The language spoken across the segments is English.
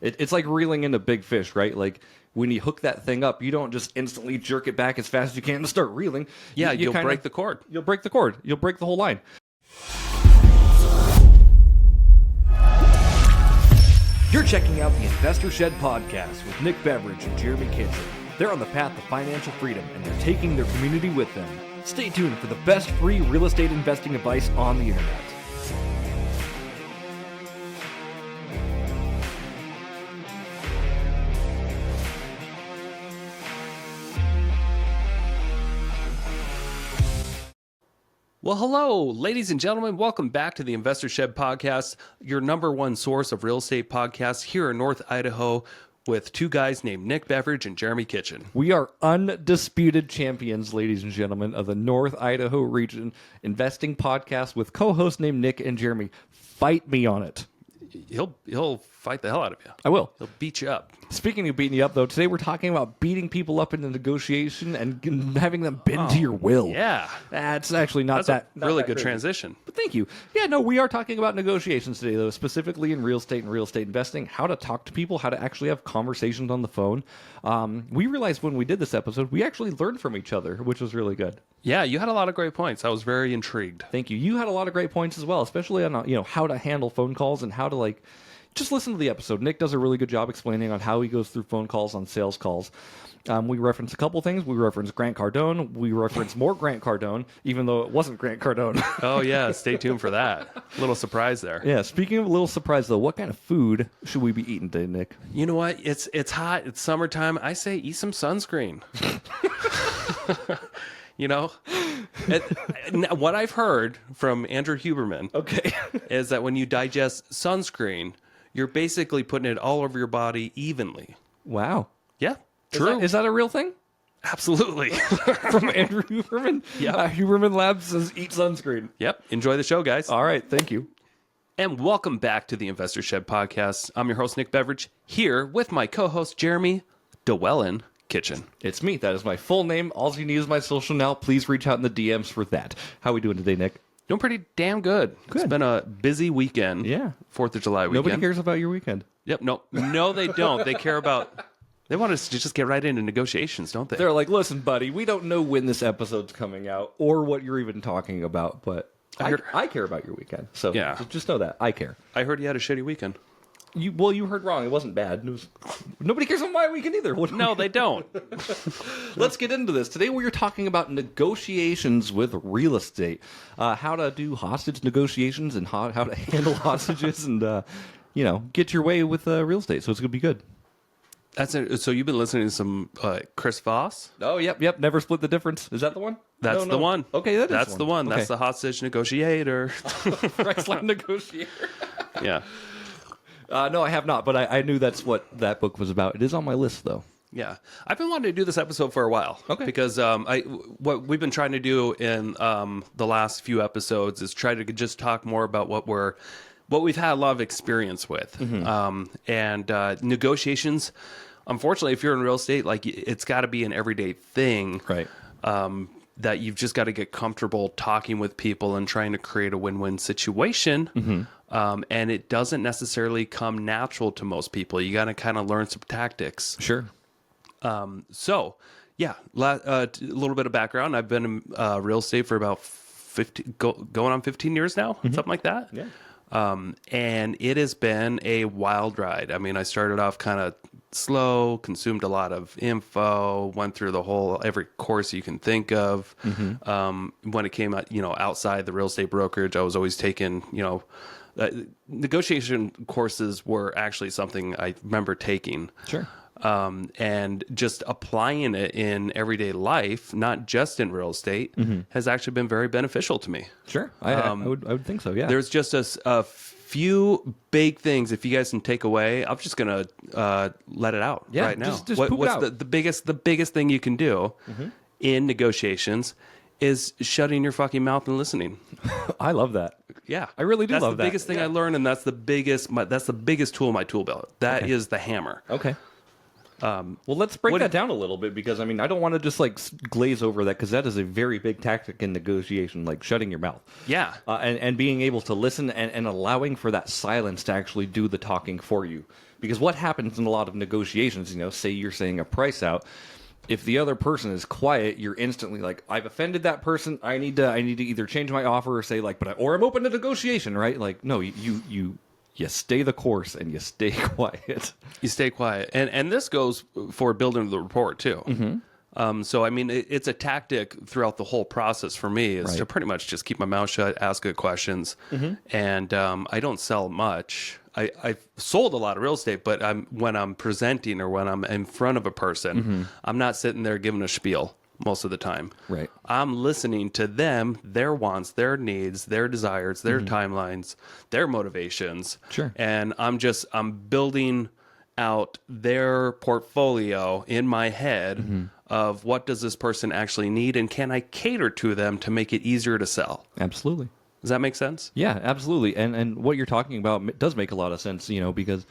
It's like reeling in a big fish, right? Like when you hook that thing up, you don't just instantly jerk it back as fast as you can and start reeling. Yeah, you'll break the cord. You'll break the cord. You'll break the whole line. You're checking out the Investor Shed podcast with Nick Beveridge and Jeremy Kitchen. They're on the path to financial freedom, and they're taking their community with them. Stay tuned for the best free real estate investing advice on the internet. Well, hello, ladies and gentlemen. Welcome back to the Investor Shed podcast, your number one source of real estate podcasts here in North Idaho with two guys named Nick Beveridge and Jeremy Kitchen. We are undisputed champions, ladies and gentlemen, of the North Idaho region investing podcast with co-hosts named Nick and Jeremy. Fight me on it. He'll fight the hell out of you. I will. He'll beat you up. Speaking of beating you up, though, today we're talking about beating people up in a negotiation and having them bend to your will. Yeah. That's actually not That's that a really that good crazy. Transition. But thank you. Yeah, no, we are talking about negotiations today, though, specifically in real estate and real estate investing, how to talk to people, how to actually have conversations on the phone. We realized when we did this episode, we actually learned from each other, which was really good. Yeah, you had a lot of great points. I was very intrigued. Thank you. You had a lot of great points as well, especially on how to handle phone calls and how to just listen to the episode. Nick does a really good job explaining on how he goes through phone calls on sales calls. We reference a couple things. We reference Grant Cardone. We reference more Grant Cardone, even though it wasn't Grant Cardone. Oh, yeah. Stay tuned for that. Little surprise there. Yeah. Speaking of a little surprise, though, what kind of food should we be eating today, Nick? You know what? It's hot. It's summertime. I say eat some sunscreen. What I've heard from Andrew Huberman is that when you digest sunscreen, you're basically putting it all over your body evenly. Wow. Yeah, true. Is that a real thing? Absolutely. From Andrew Huberman? Yeah. Huberman Labs says eat sunscreen. Yep. Enjoy the show, guys. All right. Thank you. And welcome back to the Investor Shed podcast. I'm your host, Nick Beveridge, here with my co-host, Jeremy Dewellen Kitchen. It's me. That is my full name. All you need is my social now. Please reach out in the DMs for that. How are we doing today, Nick? Doing pretty damn good. It's been a busy weekend. Yeah. 4th of July weekend. Nobody cares about your weekend. Yep. No, they don't. They care about... They want us to just get right into negotiations, don't they? They're like, listen, buddy, we don't know when this episode's coming out or what you're even talking about, but I care about your weekend. So yeah. Just know that. I care. I heard you had a shitty weekend. You heard wrong. It wasn't bad. Nobody cares about my weekend either. No, they don't. Let's get into this. Today we are talking about negotiations with real estate. How to do hostage negotiations and how to handle hostages and, get your way with real estate. So it's going to be good. That's it. So you've been listening to some Chris Voss? Oh, yep. Never Split the Difference. Is that the one? That's the one. Okay, that's the one. Okay. That's the hostage negotiator. Priceline negotiator. Yeah. No, I have not, but I knew that's what that book was about. It is on my list, though. Yeah. I've been wanting to do this episode for a while. Okay. Because what we've been trying to do in the last few episodes is try to just talk more about what we've had a lot of experience with. Mm-hmm. And negotiations, unfortunately, if you're in real estate, it's got to be an everyday thing. Right. That you've just got to get comfortable talking with people and trying to create a win-win situation. Mm-hmm. And it doesn't necessarily come natural to most people. You got to kind of learn some tactics. Sure. So, yeah, a little bit of background. I've been in real estate for about 15, going on 15 years now, mm-hmm. something like that. Yeah. And it has been a wild ride. I mean, I started off kind of slow, consumed a lot of info, went through every course you can think of. Mm-hmm. When it came out, outside the real estate brokerage, I was always taking, negotiation courses were actually something I remember taking. Sure. And just applying it in everyday life, not just in real estate, mm-hmm. has actually been very beneficial to me. Sure. I would think so, yeah. There's just a few big things, if you guys can take away, I'm just going to let it out right now. Just poop it out. The biggest thing you can do mm-hmm. in negotiations is shutting your fucking mouth and listening. I love that. Yeah. I really do love that. That's the biggest thing I learned, and that's the biggest tool in my tool belt. That is the hammer. Okay. Well, let's break that down a little bit, because I mean, I don't want to just like glaze over that, because that is a very big tactic in negotiation, like shutting your mouth. Yeah. And being able to listen, and allowing for that silence to actually do the talking for you. Because what happens in a lot of negotiations, say you're saying a price out, if the other person is quiet, you're instantly like, I've offended that person. I need to either change my offer or say like, or I'm open to negotiation, right? Like, no, you stay the course and you stay quiet. You stay quiet. And this goes for building the rapport too. So, I mean, it's a tactic throughout the whole process for me is to pretty much just keep my mouth shut, ask good questions. And I don't sell much. I've sold a lot of real estate, but when I'm presenting or when I'm in front of a person, I'm not sitting there giving a spiel most of the time. Right. I'm listening to them, their wants, their needs, their desires, their timelines, their motivations. Sure. And I'm building out their portfolio in my head of what does this person actually need, and can I cater to them to make it easier to sell? Absolutely. Does that make sense? Yeah, absolutely. And what you're talking about does make a lot of sense, because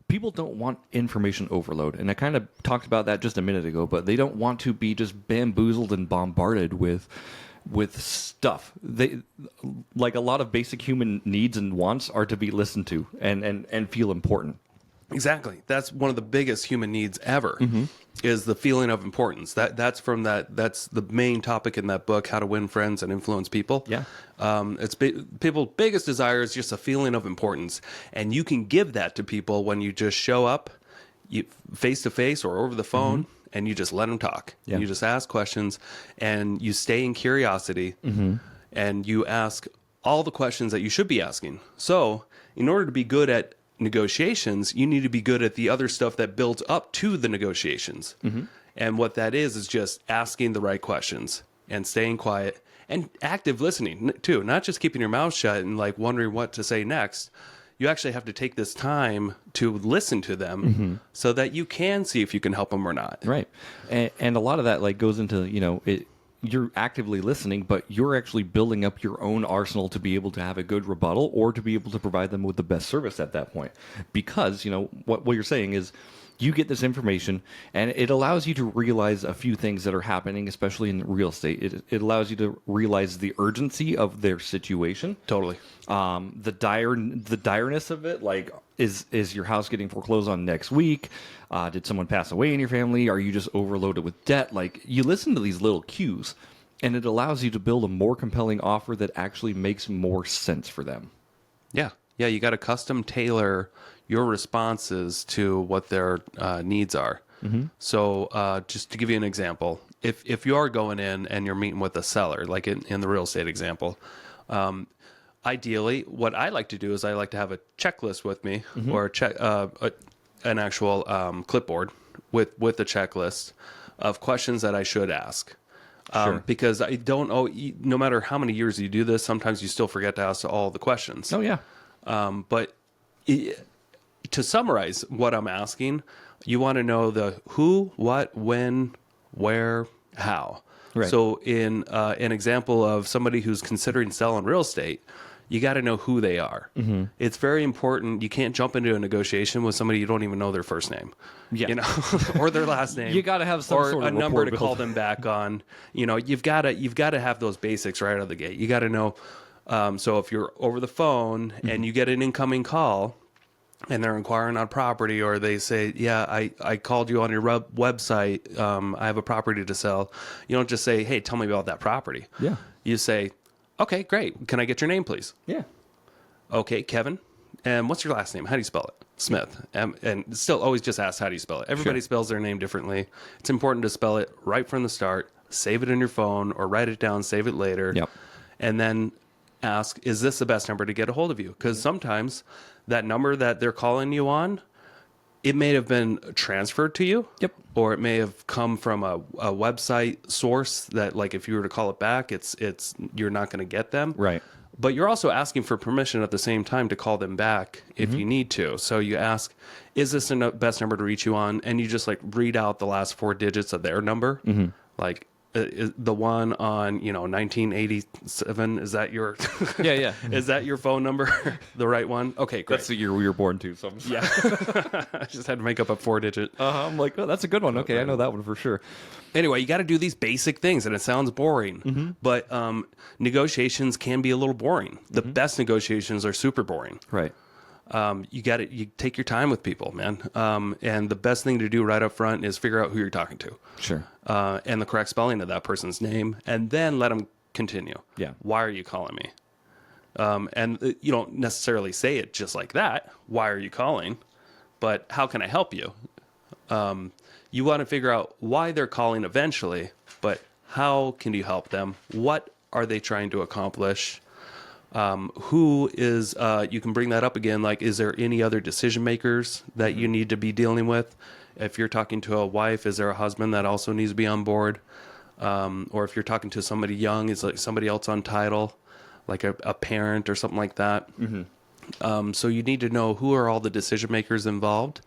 people don't want information overload. And I kind of talked about that just a minute ago, but they don't want to be just bamboozled and bombarded with stuff. They, like, a lot of basic human needs and wants are to be listened to and feel important. Exactly. That's one of the biggest human needs ever, is the feeling of importance. That's the main topic in that book, How to Win Friends and Influence People. Yeah. People's biggest desire is just a feeling of importance. And you can give that to people when you just show up face to face or over the phone, and you just let them talk. Yeah. You just ask questions, and you stay in curiosity, and you ask all the questions that you should be asking. So in order to be good at negotiations, you need to be good at the other stuff that builds up to the negotiations. And what that is just asking the right questions and staying quiet and active listening too, not just keeping your mouth shut and like wondering what to say next. You actually have to take this time to listen to them so that you can see if you can help them or not. Right. And a lot of that like goes into, you're actively listening, but you're actually building up your own arsenal to be able to have a good rebuttal or to be able to provide them with the best service at that point. Because, what you're saying is you get this information and it allows you to realize a few things that are happening, especially in real estate. It allows you to realize the urgency of their situation. Totally. The direness of it, like, is your house getting foreclosed on next week? Did someone pass away in your family? Are you just overloaded with debt? Like, you listen to these little cues, and it allows you to build a more compelling offer that actually makes more sense for them. Yeah. Yeah, you got to custom tailor your responses to what their needs are. So just to give you an example, if you are going in and you're meeting with a seller, like in the real estate example, ideally, what I like to do is I like to have a checklist with me or an actual clipboard with a checklist of questions that I should ask. Sure. Because I don't know, no matter how many years you do this, sometimes you still forget to ask all the questions. Oh, yeah. But to summarize what I'm asking, you want to know the who, what, when, where, how. Right. So in an example of somebody who's considering selling real estate, you got to know who they are. It's very important. You can't jump into a negotiation with somebody you don't even know their first name, or their last name. You got to have some or sort of a number to rapport call built. them back on. You've got to have those basics right out of the gate. You got to know. So if you're over the phone and you get an incoming call and they're inquiring on property, or they say, yeah, I called you on your website. I have a property to sell. You don't just say, hey, tell me about that property. Yeah. You say, okay, great. Can I get your name, please? Yeah. Okay, Kevin. And what's your last name? How do you spell it? Smith. And still always just ask, how do you spell it? Everybody spells their name differently. It's important to spell it right from the start. Save it in your phone or write it down, save it later. Yep. And then ask, is this the best number to get a hold of you? Because sometimes that number that they're calling you on, it may have been transferred to you. Yep. Or it may have come from a website source that, like, if you were to call it back, it's you're not going to get them. Right. But you're also asking for permission at the same time to call them back if you need to. So you ask, is this the best number to reach you on? And you just like read out the last 4 digits of their number. Like, is the one on 1987. Is that your Yeah. is that your phone number? The right one? Okay, great. That's the year we were born too. So Yeah. I just had to make up a 4-digit. I'm like, oh, that's a good one. Okay, I know that one for sure. Anyway, you got to do these basic things, and it sounds boring, but negotiations can be a little boring. The best negotiations are super boring. Right. You take your time with people, man. And the best thing to do right up front is figure out who you're talking to. Sure. And the correct spelling of that person's name, and then let them continue. Yeah. Why are you calling me? And you don't necessarily say it just like that. Why are you calling? But how can I help you? You want to figure out why they're calling eventually, but how can you help them? What are they trying to accomplish? Who is, you can bring that up again, like, is there any other decision makers that you need to be dealing with? If you're talking to a wife, is there a husband that also needs to be on board? Or if you're talking to somebody young, is like somebody else on title, like a parent or something like that? So you need to know who are all the decision makers involved.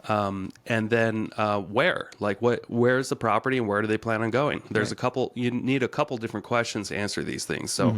And then where, like where's the property and where do they plan on going? There's you need a couple different questions to answer these things. So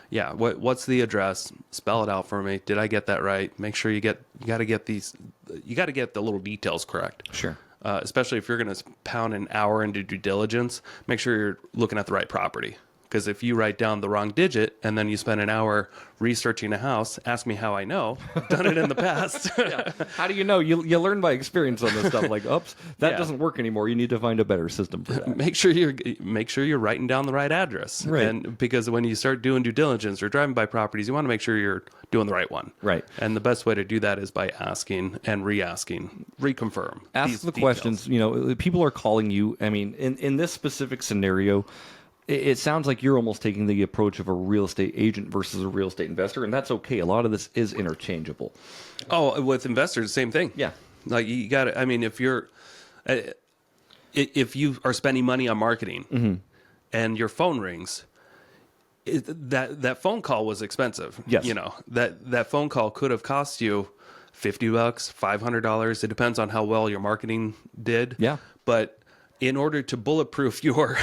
yeah, what's the address? Spell it out for me. Did I get that right? Make sure you got to get the little details correct. Sure. Especially if you're going to pound an hour into due diligence, make sure you're looking at the right property. Because if you write down the wrong digit and then you spend an hour researching a house, ask me how I know. I've done it in the past. Yeah. How do you know? You learn by experience on this stuff. Like, oops, that doesn't work anymore. You need to find a better system for that. Make sure you're writing down the right address. Right. And because when you start doing due diligence or driving by properties, you want to make sure you're doing the right one. Right. And the best way to do that is by asking and re-asking, reconfirm. Ask the details. questions. People are calling you. I mean, in this specific scenario, it sounds like you're almost taking the approach of a real estate agent versus a real estate investor, and that's okay. A lot of this is interchangeable. Oh, with investors, same thing. Yeah. Like you got to, I mean, if you are spending money on marketing and your phone rings, that phone call was expensive. Yes. That phone call could have cost you $50, $500. It depends on how well your marketing did. Yeah. But in order to bulletproof your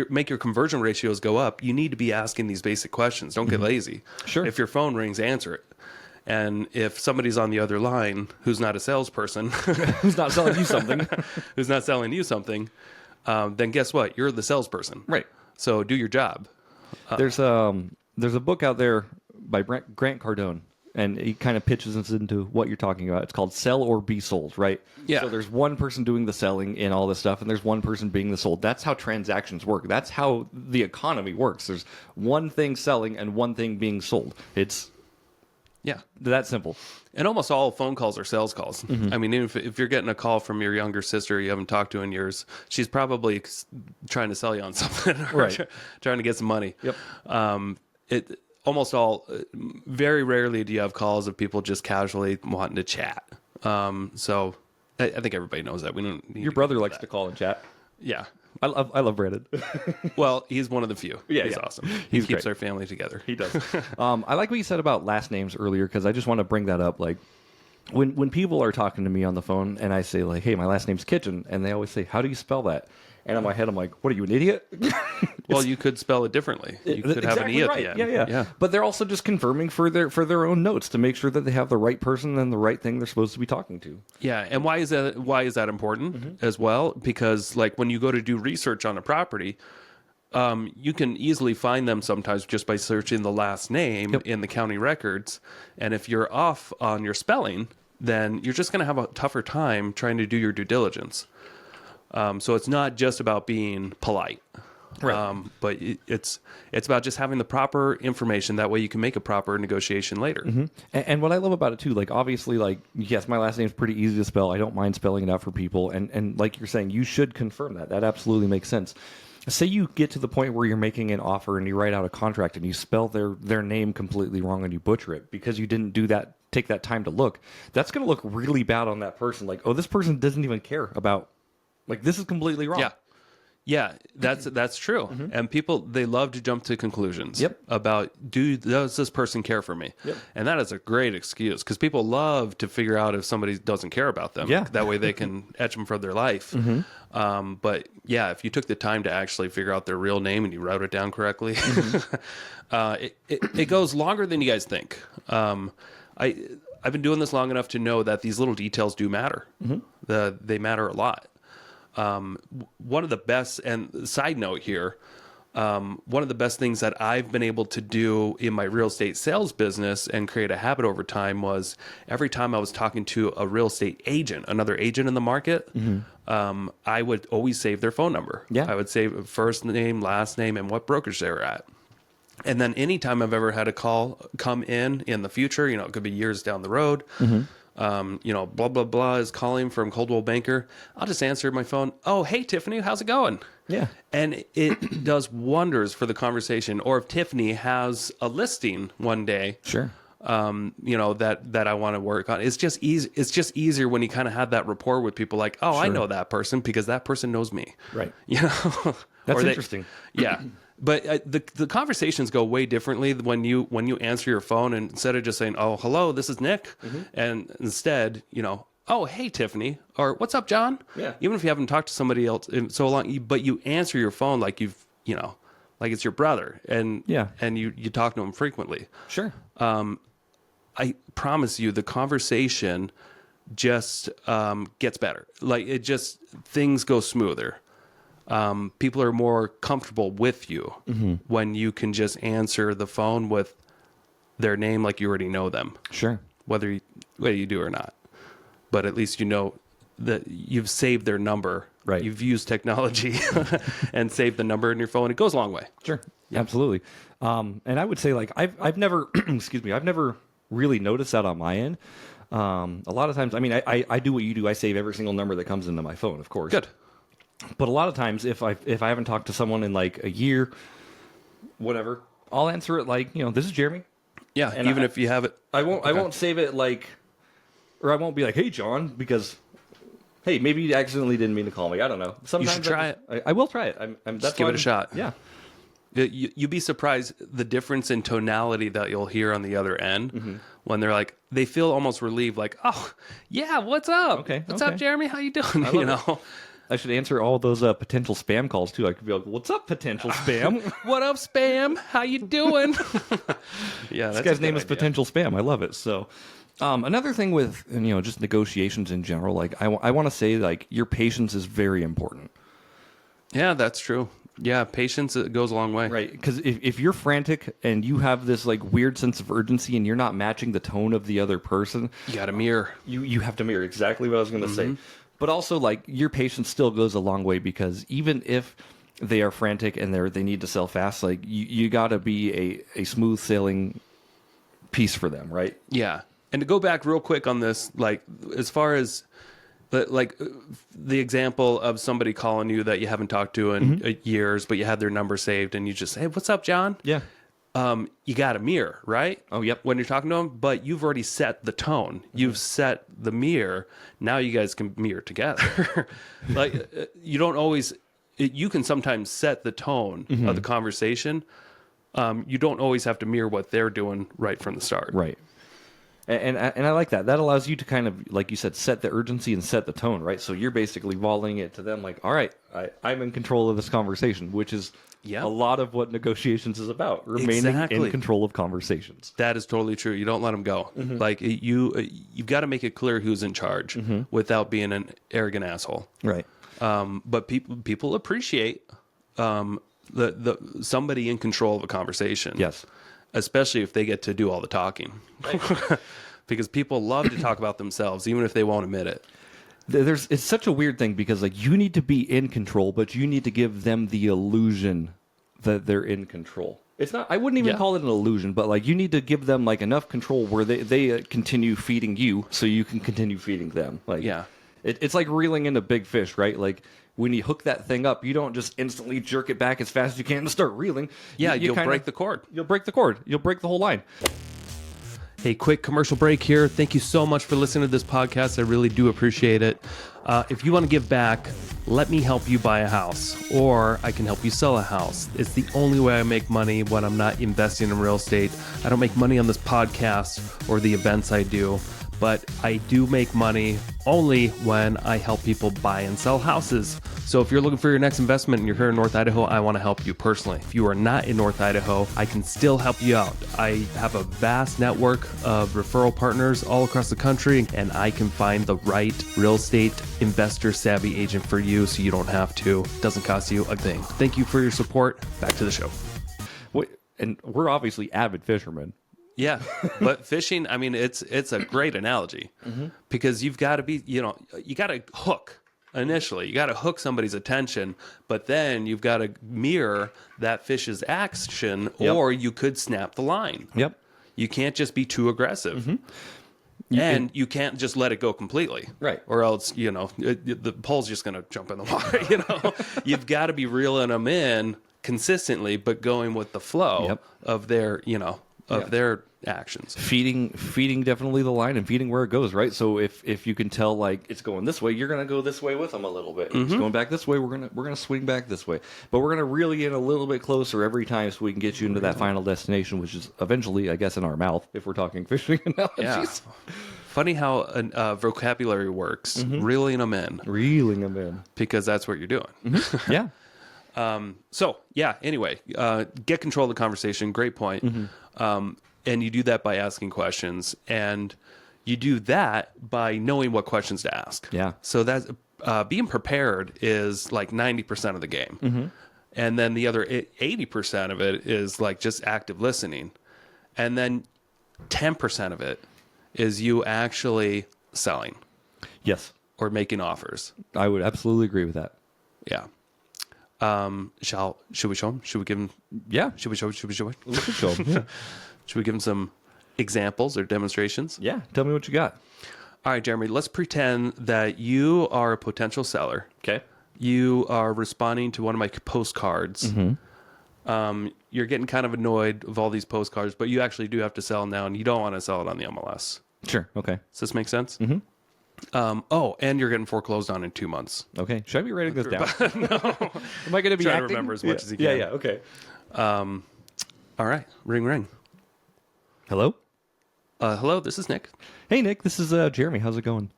make your conversion ratios go up, you need to be asking these basic questions. Don't get lazy. Sure. If your phone rings, answer it. And if somebody's on the other line who's not a salesperson, Who's not selling you something? then guess what? You're the salesperson. Right. So do your job. There's a book out there by Grant Cardone, and he kind of pitches us into what you're talking about. It's called Sell or Be Sold, right? Yeah. So there's one person doing the selling in all this stuff, and there's one person being the sold. That's how transactions work. That's how the economy works. There's one thing selling and one thing being sold. It's that simple. And almost all phone calls are sales calls. I mean, if you're getting a call from your younger sister you haven't talked to in years, she's probably trying to sell you on something, or Right. trying to get some money. Yep. Very rarely do you have calls of people just casually wanting to chat. So I think everybody knows that. We don't. Need Your to brother go into likes that. to call and chat. Yeah. I love Brandon. Well, he's one of the few. Yeah, He's yeah. awesome. He's He keeps great. our family together. He does. I like what you said about last names earlier, because I just want to bring that up. Like, when people are talking to me on the phone and I say, like, hey, my last name's Kitchen, and they always say, how do you spell that? And in my head, I'm like, what are you, an idiot? Well, you could spell it differently. You could have an E Exactly at the end. right. Yeah. But they're also just confirming for their own notes to make sure that they have the right person and the right thing they're supposed to be talking to. Yeah, and why is that important as well? Because like when you go to do research on a property, you can easily find them sometimes just by searching the last name in the county records. And if you're off on your spelling, then you're just going to have a tougher time trying to do your due diligence. So it's not just about being polite. Right. But it's about just having the proper information. That way you can make a proper negotiation later. And what I love about it too, like obviously, like yes, my last name's pretty easy to spell. I don't mind spelling it out for people. And like you're saying, you should confirm that. That absolutely makes sense. Say you get to the point where you're making an offer and you write out a contract and you spell their name completely wrong and you butcher it because you didn't do that. Take that time to look. That's going to look really bad on that person. Like, oh, this person doesn't even care about. Like, this is completely wrong. Yeah. Yeah, that's true. And people, they love to jump to conclusions Yep. about, does this person care for me? Yep. And that is a great excuse because people love to figure out if somebody doesn't care about them. Yeah. That way they can etch them from their life. But yeah, if you took the time to actually figure out their real name and you wrote it down correctly, it goes longer than you guys think. I've been doing this long enough to know that these little details do matter. They matter a lot. One of the best, and side note here, one of the best things that I've been able to do in my real estate sales business and create a habit over time was every time I was talking to a real estate agent, another agent in the market, I would always save their phone number. Yeah. I would save first name, last name, and what brokerage they were at. And then anytime I've ever had a call come in the future, it could be years down the road, blah, blah, blah is calling from Coldwell Banker. I'll just answer my phone. Oh, hey, Tiffany, how's it going? Yeah. And it does wonders for the conversation. Or if Tiffany has a listing one day, Sure. that I want to work on. It's just easy. It's just easier when you kind of have that rapport with people like, oh, I Sure. know that person because that person knows me. Right. That's That's interesting. Yeah. But the conversations go way differently when you answer your phone, and instead of just saying, "Oh, hello, this is Nick," and instead, "Oh, hey, Tiffany," or "What's up, John?" Yeah. Even if you haven't talked to somebody else in so long, but you answer your phone like like it's your brother, and Yeah. and you talk to him frequently. Sure. I promise you, the conversation just gets better. Like things go smoother. People are more comfortable with you when you can just answer the phone with their name like you already know them, Sure. whether you do or not. But at least you know that you've saved their number. Right. You've used technology and saved the number in your phone. It goes a long way. Sure. Absolutely. And I would say like I've never excuse me, I've never really noticed that on my end. A lot of times, I mean, I do what you do. I save every single number that comes into my phone, of course. Good. But a lot of times, if I haven't talked to someone in like a year, whatever, I'll answer it like, this is Jeremy. Yeah. And even if you have it. I won't save it like, or I won't be like, hey, John, because, hey, maybe you accidentally didn't mean to call me. I don't know. Sometimes should try it. I will try it. Just give it a shot. Yeah. You'd be surprised the difference in tonality that you'll hear on the other end when they're like, they feel almost relieved, like, oh, yeah, what's up? Okay, What's okay. up, Jeremy? How you doing? I should answer all those potential spam calls too. I could be like, "What's up, potential spam?" What up, spam? How you doing? Yeah, This guy's name is potential spam. I love it. So, another thing with just negotiations in general, like I want to say like your patience is very important. Yeah, that's true. Yeah, patience goes a long way. Right, because if you're frantic and you have this like weird sense of urgency and you're not matching the tone of the other person, You got a mirror. you have to mirror exactly what I was going to say. But also, like, your patience still goes a long way because even if they are frantic and they need to sell fast, like, you got to be a smooth sailing piece for them, right? Yeah. And to go back real quick on this, like, as far as, like, the example of somebody calling you that you haven't talked to in years, but you had their number saved, and you just say, hey, what's up, John? Yeah. You got a mirror, right? Oh, yep. When you're talking to them, but you've already set the tone. You've set the mirror. Now you guys can mirror together. Like you don't always. You can sometimes set the tone of the conversation. You don't always have to mirror what they're doing right from the start. Right. And I like that. That allows you to kind of, like you said, set the urgency and set the tone, right? So you're basically volleying it to them like, all right, I'm in control of this conversation, which is a lot of what negotiations is about, remaining in control of conversations. That is totally true. You don't let them go. Like you've got to make it clear who's in charge without being an arrogant asshole. Right. But people appreciate the somebody in control of a conversation. Yes. Especially if they get to do all the talking. Right. Because people love to talk about themselves, even if they won't admit it. It's such a weird thing because like you need to be in control, but you need to give them the illusion that they're in control. It's not. I wouldn't even call it an illusion, but like you need to give them like enough control where they continue feeding you, so you can continue feeding them. Like it's like reeling in a big fish, right? Like when you hook that thing up, you don't just instantly jerk it back as fast as you can and start reeling. Yeah, you'll break the cord. You'll break the cord. You'll break the whole line. A quick commercial break here. Thank you so much for listening to this podcast. I really do appreciate it. If you want to give back, let me help you buy a house, or I can help you sell a house. It's the only way I make money when I'm not investing in real estate. I don't make money on this podcast or the events I do, but I do make money only when I help people buy and sell houses. So if you're looking for your next investment and you're here in North Idaho, I want to help you personally. If you are not in North Idaho, I can still help you out. I have a vast network of referral partners all across the country, and I can find the right real estate investor savvy agent for you so you don't have to. It doesn't cost you a thing. Thank you for your support. Back to the show. And we're obviously avid fishermen. Yeah, but fishing, I mean, it's a great analogy because you've got to be, you got to hook initially. You got to hook somebody's attention, but then you've got to mirror that fish's action, or you could snap the line. Yep. You can't just be too aggressive. And you can't just let it go completely. Right. Or else, the pole's just going to jump in the water, You've got to be reeling them in consistently, but going with the flow of their, their actions. Feeding definitely the line and feeding where it goes, right? So if you can tell like it's going this way, you're gonna go this way with them a little bit. It's going back this way, we're gonna swing back this way. But we're gonna reel you in a little bit closer every time so we can get you into that final destination, which is eventually, I guess, in our mouth, if we're talking fishing analogies. Yeah. Funny how vocabulary works, reeling them in. Because that's what you're doing. Yeah. Anyway, get control of the conversation. Great point. And you do that by asking questions, and you do that by knowing what questions to ask. Yeah. So that's being prepared is like 90% of the game. And then the other 80% of it is like just active listening. And then 10% of it is you actually selling. Yes. Or making offers. I would absolutely agree with that. Yeah. Should we show him? Should we give him? Yeah. Should we show? We could show 'em, yeah. Should we give him some examples or demonstrations? Yeah. Tell me what you got. All right, Jeremy, let's pretend that you are a potential seller. Okay. You are responding to one of my postcards. You're getting kind of annoyed of all these postcards, but you actually do have to sell now, and you don't want to sell it on the MLS. Sure. Okay. Does this make sense? And you're getting foreclosed on in 2 months. Okay. Should I be writing this down? No. Am I going to be Try to acting? remember as much as you Yeah. can. Yeah. Okay. All right. Ring, ring. Hello. Hello, this is Nick. Hey, Nick. This is Jeremy. How's it going?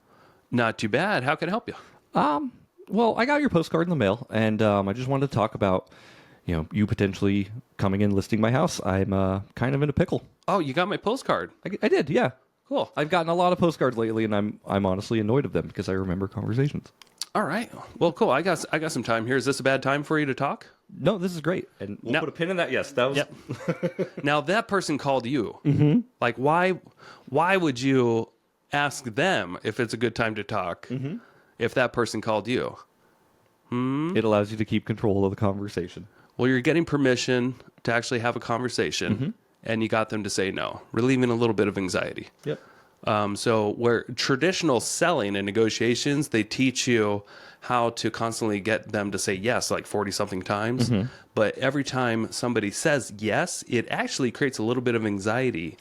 Not too bad. How can I help you? Well, I got your postcard in the mail, and I just wanted to talk about, you potentially coming in listing my house. I'm kind of in a pickle. Oh, you got my postcard. I did, yeah. Cool. I've gotten a lot of postcards lately, and I'm honestly annoyed of them because I remember conversations. All right. Well, cool. I got some time here. Is this a bad time for you to talk? No, this is great, and we'll put a pin in that. Yes, that was. Yep. Now that person called you. Like, why would you ask them if it's a good time to talk if that person called you? It allows you to keep control of the conversation. Well, you're getting permission to actually have a conversation, and you got them to say no, relieving a little bit of anxiety. Yep. So where traditional selling and negotiations, they teach you how to constantly get them to say yes, like 40-something times. But every time somebody says yes, it actually creates a little bit of anxiety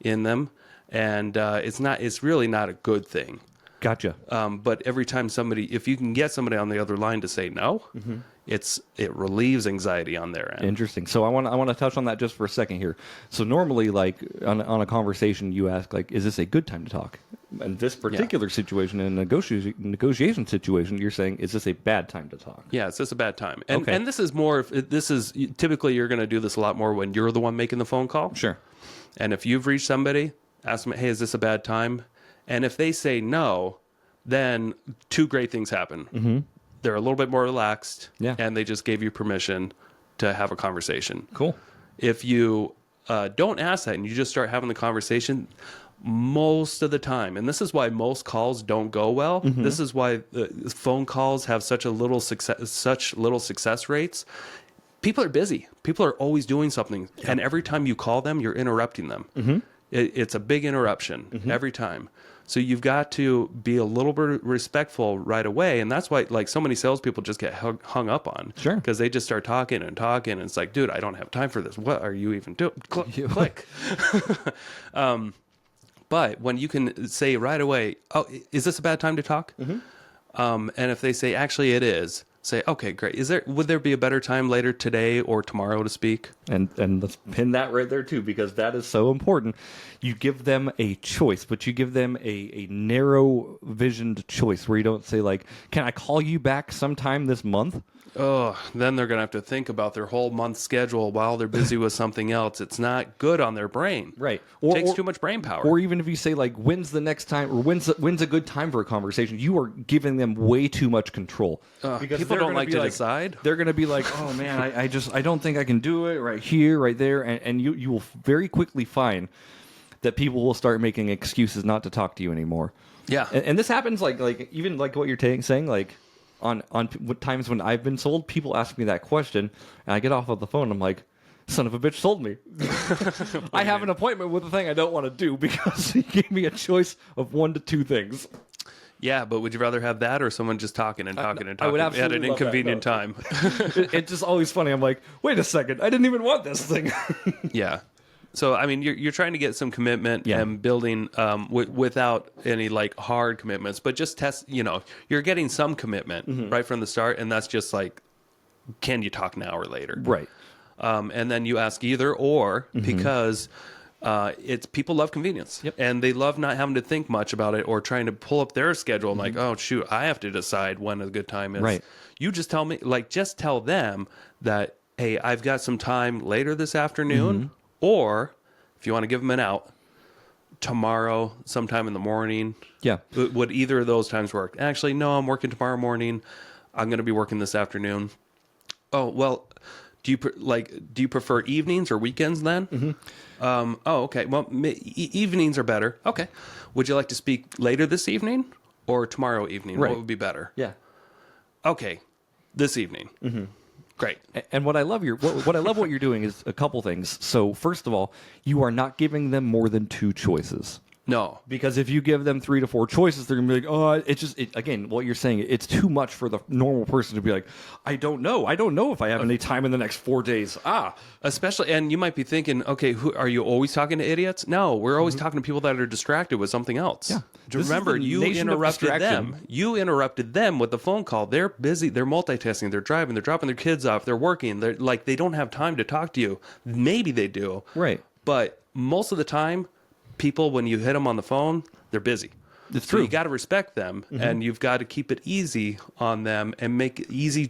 in them. And it's really not a good thing. Gotcha. But every time if you can get somebody on the other line to say no, it relieves anxiety on their end. Interesting. So I want to touch on that just for a second here. So normally, like on a conversation, you ask like, "Is this a good time to talk?" In this particular situation, in a negotiation situation, you're saying, "Is this a bad time to talk?" Yeah, it's just a bad time. And this is typically you're going to do this a lot more when you're the one making the phone call. Sure. And if you've reached somebody, ask them, "Hey, is this a bad time?" And if they say no, then two great things happen. They're a little bit more relaxed, and they just gave you permission to have a conversation. Cool. If you don't ask that and you just start having the conversation, most of the time, and this is why most calls don't go well. This is why phone calls have such little success rates. People are busy. People are always doing something, and every time you call them, you're interrupting them. It's a big interruption every time. So you've got to be a little bit respectful right away. And that's why like so many salespeople just get hung up on. Sure. Because they just start talking. And it's like, dude, I don't have time for this. What are you even doing? Click. But when you can say right away, oh, is this a bad time to talk? And if they say, actually it is, say, okay, great. Would there be a better time later today or tomorrow to speak? And let's pin that right there too, because that is so important. You give them a choice, but you give them a narrow visioned choice where you don't say like, can I call you back sometime this month? Oh, then they're going to have to think about their whole month schedule while they're busy with something else. It's not good on their brain. Right. Takes too much brain power. Or even if you say like, when's the next time, or when's a good time for a conversation, you are giving them way too much control. Because people don't like to decide. They're going to be like, oh man, I don't think I can do it right here, right there. And you will very quickly find that people will start making excuses not to talk to you anymore. Yeah. And this happens like even like what you're saying, like, on times when I've been sold, people ask me that question, and I get off of the phone. I'm like, son of a bitch sold me. I have an appointment with a thing I don't want to do because he gave me a choice of 1 to 2 things. Yeah, but would you rather have that or someone just talking and talking and I would talking at absolutely an love that, inconvenient no. time? It's just always funny. I'm like, wait a second, I didn't even want this thing. Yeah. So, I mean, you're trying to get some commitment Yeah. and building without any like hard commitments, but just test, you're getting some commitment right from the start. And that's just like, can you talk now or later? Right. And then you ask either or because it's people love convenience. Yep. And they love not having to think much about it or trying to pull up their schedule and like, oh, shoot, I have to decide when a good time is. Right. You just tell me, like, just tell them that, hey, I've got some time later this afternoon. Or, if you want to give them an out, tomorrow, sometime in the morning. Yeah. Would either of those times work? Actually, no, I'm working tomorrow morning. I'm going to be working this afternoon. Oh, well, do you prefer evenings or weekends then? Oh, okay. Well, evenings are better. Okay. Would you like to speak later this evening or tomorrow evening? Right. What would be better? Yeah. Okay. This evening. Great. And what I love what you're doing is a couple things. So first of all, you are not giving them more than 2 choices. No. Because if you give them 3 to 4 choices, they're going to be like, oh, again, what you're saying, it's too much for the normal person to be like, I don't know if I have any time in the next 4 days. Especially, and you might be thinking, okay, are you always talking to idiots? No, we're always talking to people that are distracted with something else. Yeah. Remember, you interrupted them. You interrupted them with the phone call. They're busy. They're multitasking. They're driving. They're dropping their kids off. They're working. They don't have time to talk to you. Maybe they do. Right. But most of the time, people, when you hit them on the phone, they're busy. It's So true. you got to respect them, and you've got to keep it easy on them and make easy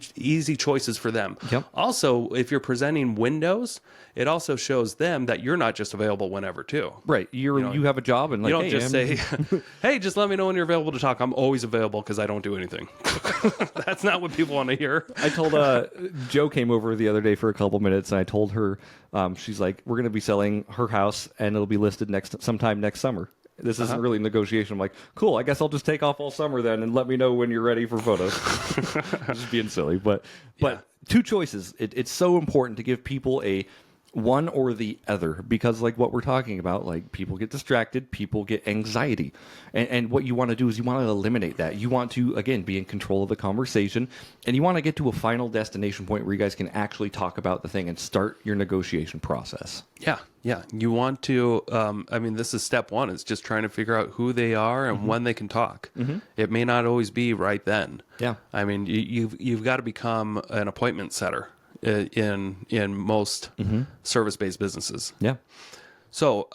choices for them. Yep. Also, if you're presenting windows, it also shows them that you're not just available whenever too. Right. You have a job and like, You don't hey, just say, "Hey, just let me know when you're available to talk. I'm always available because I don't do anything." That's not what people want to hear. I told Joe came over the other day for a couple minutes, and I told her, she's like, we're going to be selling her house, and it'll be listed sometime next summer. This isn't really negotiation. I'm like, cool, I guess I'll just take off all summer then, and let me know when you're ready for photos. Just being silly, but 2 choices. It's so important to give people a one or the other, because like what we're talking about, like people get distracted, people get anxiety, and what you want to do is you want to eliminate that. You want to, again, be in control of the conversation, and you want to get to a final destination point where you guys can actually talk about the thing and start your negotiation process. Yeah. You want to, this is step 1. It's just trying to figure out who they are and when they can talk. It may not always be right then. Yeah. I mean, you've got to become an appointment setter in most service-based businesses. Yeah. So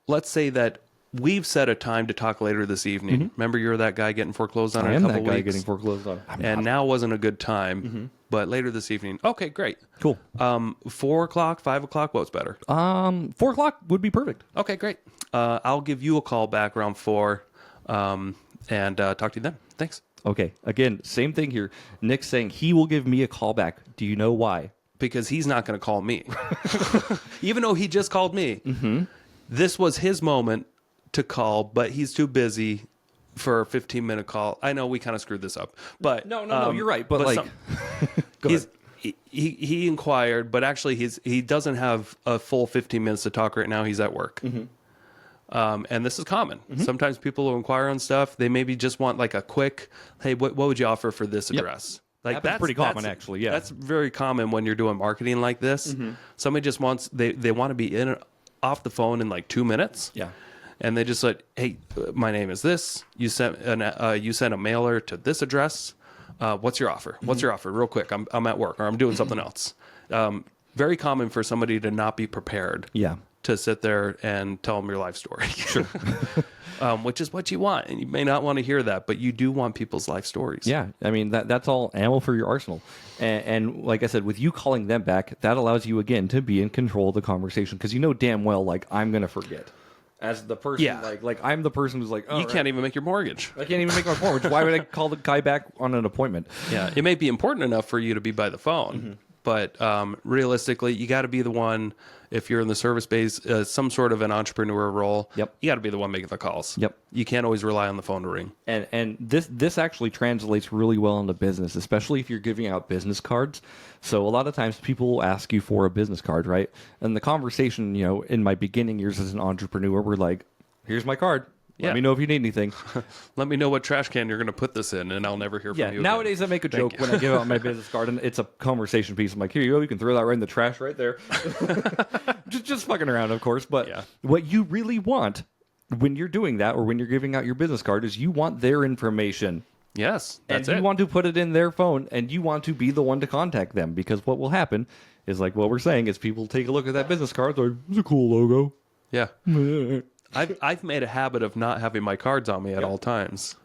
let's say that we've set a time to talk later this evening. Remember, you're that guy getting foreclosed on I in a am couple that guy weeks? getting foreclosed on. And now wasn't a good time, but later this evening. Okay, great. Cool. 4 o'clock, 5 o'clock, what's better? 4 o'clock would be perfect. Okay, great. I'll give you a call back around 4 and talk to you then. Thanks. Okay. Again, same thing here. Nick's saying he will give me a call back. Do you know why? Because he's not going to call me. Even though he just called me. This was his moment to call, but he's too busy for a 15-minute call. I know we kind of screwed this up. But No, you're right. But like, go ahead. He inquired, but actually he doesn't have a full 15 minutes to talk right now. He's at work. And this is common. Sometimes people will inquire on stuff. They maybe just want like a quick, hey, what would you offer for this address? Like That's pretty common, actually. Yeah, that's very common when you're doing marketing like this. Somebody just wants they want to be off the phone in like 2 minutes. Yeah. and they just said, "Hey, my name is this. You sent a mailer to this address. What's your offer? What's your offer? Real quick. I'm at work or I'm doing something else." Very common for somebody to not be prepared. Yeah. To sit there and tell them your life story. Sure. Which is what you want. And you may not want to hear that, but you do want people's life stories. Yeah, I mean that's all ammo for your arsenal, and like I said, with you calling them back, that allows you again to be in control of the conversation because you know damn well like I'm gonna forget, as the person like I'm the person who's like you can't even make your mortgage. I can't even make my mortgage. Why would I call the guy back on an appointment? Yeah, it may be important enough for you to be by the phone, but realistically, you got to be the one. If you're in the service base, some sort of an entrepreneur role, you got to be the one making the calls. You can't always rely on the phone to ring. And this actually translates really well into business, especially if you're giving out business cards. So a lot of times people will ask you for a business card, right? And the conversation, you know, in my beginning years as an entrepreneur, we're like, "Here's my card. Let me know if you need anything. Let me know what trash can you're going to put this in, and I'll never hear from you nowadays again." I make a joke when I give out my business card, and it's a conversation piece. I'm like, "Here you go. You can throw that right in the trash right there." just fucking around, of course. But what you really want when you're doing that or when you're giving out your business card is you want their information. Yes, that's and you want to put it in their phone, and you want to be the one to contact them, because what will happen is, like what we're saying, is people take a look at that business card, they're like, "It's a cool logo." Yeah. I've made a habit of not having my cards on me at all times,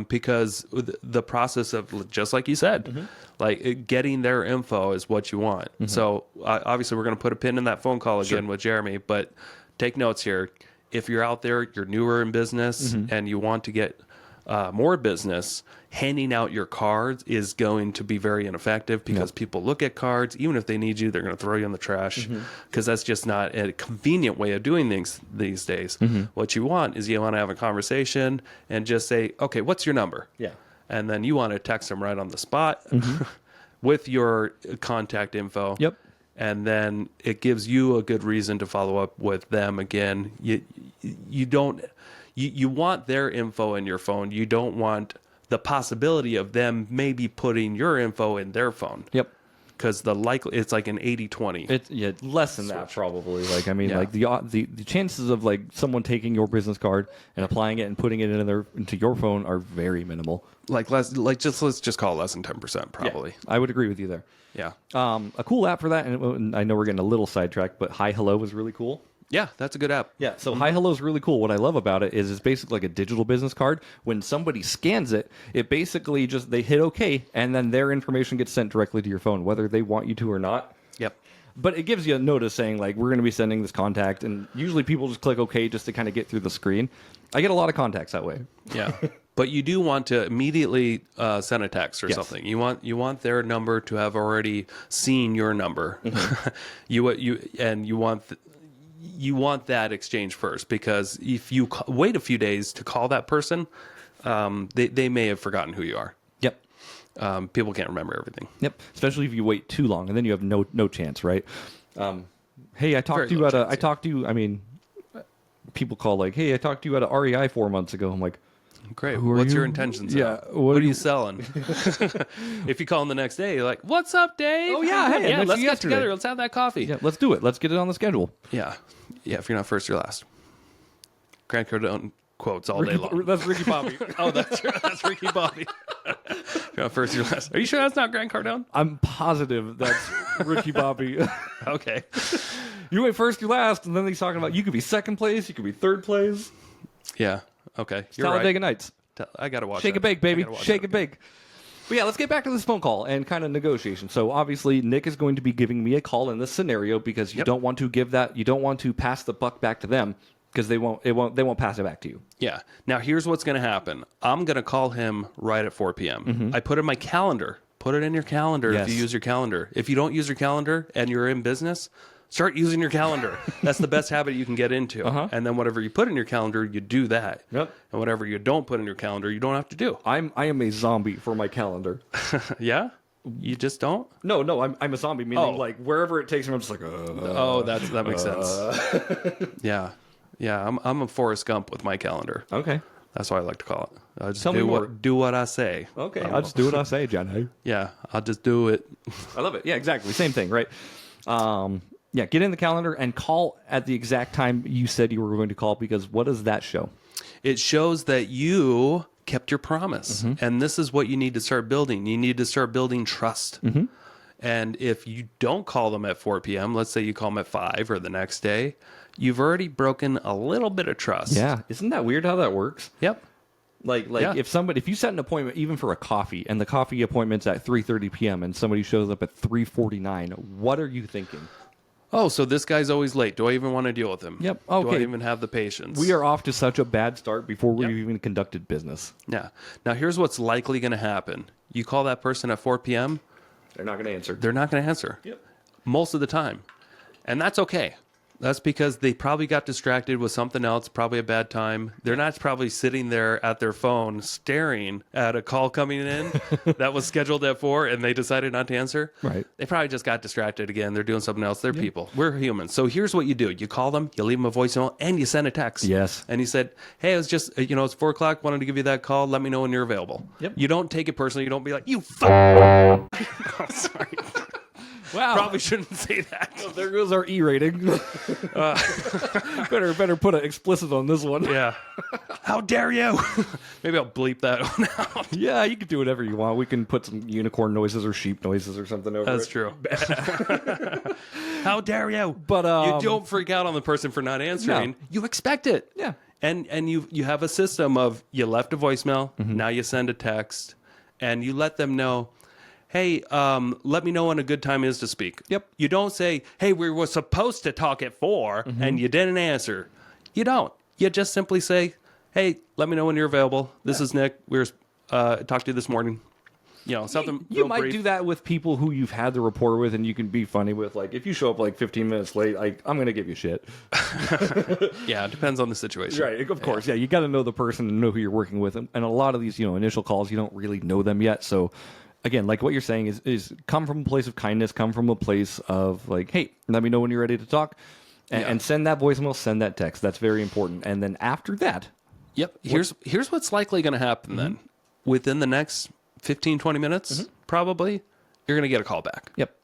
because the process of, just like you said, like getting their info is what you want. So obviously we're going to put a pin in that phone call again with Jeremy, but take notes here. If you're out there, you're newer in business and you want to get more business, handing out your cards is going to be very ineffective, because people look at cards, even if they need you, they're going to throw you in the trash, because that's just not a convenient way of doing things these days. What you want is you want to have a conversation and just say, "Okay, what's your number?" And then you want to text them right on the spot with your contact info. And then it gives you a good reason to follow up with them again. You don't. You want their info in your phone. You don't want the possibility of them maybe putting your info in their phone. Because it's like an 80-20. It's less than that probably. Like I mean, like the chances of like someone taking your business card and applying it and putting it into your phone are very minimal. Let's just call it less than 10% probably. I would agree with you there. A cool app for that, and I know we're getting a little sidetracked, but Hi Hello was really cool. Yeah, that's a good app. Yeah, so Hi Hello is really cool. What I love about it is it's basically like a digital business card. When somebody scans it, it basically just, they hit OK, and then their information gets sent directly to your phone, whether they want you to or not. But it gives you a notice saying, like, we're going to be sending this contact, and usually people just click OK just to kind of get through the screen. I get a lot of contacts that way. But you do want to immediately send a text or something. You want their number to have already seen your number. You want that exchange first, because if you wait a few days to call that person, they may have forgotten who you are. People can't remember everything. Especially if you wait too long, and then you have no chance, right? Hey, I talked to you. I mean, people call like, "Hey, I talked to you at a REI 4 months ago." I'm like, "Great. What's your intentions? What are you selling?" If you call them the next day, you're like, "What's up, Dave? Oh yeah, hey, let's get together. Let's have that coffee. Yeah, let's do it. Let's get it on the schedule." Yeah. If you're not first, you're last. Grant Cardone quotes all day long. That's Ricky Bobby. That's Ricky Bobby. If you're not first, you're last. Are you sure that's not Grant Cardone? I'm positive that's Ricky Bobby. Okay. You went first, you last, and then he's talking about you could be second place, you could be third place. Yeah. Okay. You're Talladega Nights. I gotta watch. Shake that. it bake, baby. Shake it bake. But yeah, let's get back to this phone call and kind of negotiation. So obviously, Nick is going to be giving me a call in this scenario because you don't want to give that. You don't want to pass the buck back to them because they won't pass it back to you. Yeah. Now here's what's going to happen. I'm going to call him right at 4 p.m. I put in my calendar. Put it in your calendar if you use your calendar. If you don't use your calendar and you're in business, start using your calendar. That's the best habit you can get into. And then whatever you put in your calendar, you do that. And whatever you don't put in your calendar, you don't have to do. I am a zombie for my calendar. Yeah? You just don't? No, I'm a zombie, meaning like wherever it takes me, I'm just like, that makes sense. Yeah, I'm a Forrest Gump with my calendar. Okay. That's why I like to call it. I'll just do what I say. Okay, I'll just do what I say, John. Yeah, I'll just do it. I love it. Yeah, exactly. Same thing, right? Yeah, get in the calendar and call at the exact time you said you were going to call, because what does that show? It shows that you kept your promise. And this is what you need to start building. You need to start building trust. And if you don't call them at 4 p.m., let's say you call them at 5 or the next day, you've already broken a little bit of trust. Yeah, isn't that weird how that works? Yep. Like Yeah. if you set an appointment even for a coffee, and the coffee appointment's at 3:30 p.m. and somebody shows up at 3:49, what are you thinking? Oh, so this guy's always late. Do I even want to deal with him? Yep. Do I Okay. even have the patience? We are off to such a bad start before we've Yep. even conducted business. Yeah. Now, here's what's likely going to happen. You call that person at 4 p.m., They're not going to answer. they're not going to answer. Yep. Most of the time. And that's okay. That's because they probably got distracted with something else, probably a bad time. They're not probably sitting there at their phone staring at a call coming in that was scheduled at 4 and they decided not to answer. Right. They probably just got distracted again. They're doing something else. They're people. We're humans. So here's what you do. You call them, you leave them a voicemail, and you send a text. Yes. And you said, hey, it was just, it's 4 o'clock. Wanted to give you that call. Let me know when you're available. Yep. You don't take it personally. You don't be like, you fuck. Oh, sorry. Wow. Probably shouldn't say that. There goes our E rating. Better put an explicit on this one. Yeah. How dare you? Maybe I'll bleep that one out. Yeah, you can do whatever you want. We can put some unicorn noises or sheep noises or something over That's it. true. How dare you? But you don't freak out on the person for not answering. No. You expect it. Yeah. And you have a system of you left a voicemail, now you send a text, and you let them know, hey, let me know when a good time is to speak. Yep. You don't say, hey, we were supposed to talk at 4 and you didn't answer. You don't. You just simply say, hey, let me know when you're available. This is Nick. We were talked to you this morning. Something You real might brief. do that with people who you've had the rapport with, and you can be funny with. Like, if you show up like 15 minutes late, I'm going to give you shit. Yeah, it depends on the situation. Right, of course. Yeah, you got to know the person and know who you're working with. And a lot of these, initial calls, you don't really know them yet. So, again, like what you're saying is come from a place of kindness, come from a place of like, hey, let me know when you're ready to talk. And send that voicemail, send that text. That's very important. And then after that. Yep. Here's what's likely going to happen then. Within the next 15, 20 minutes, probably, you're going to get a call back. Yep.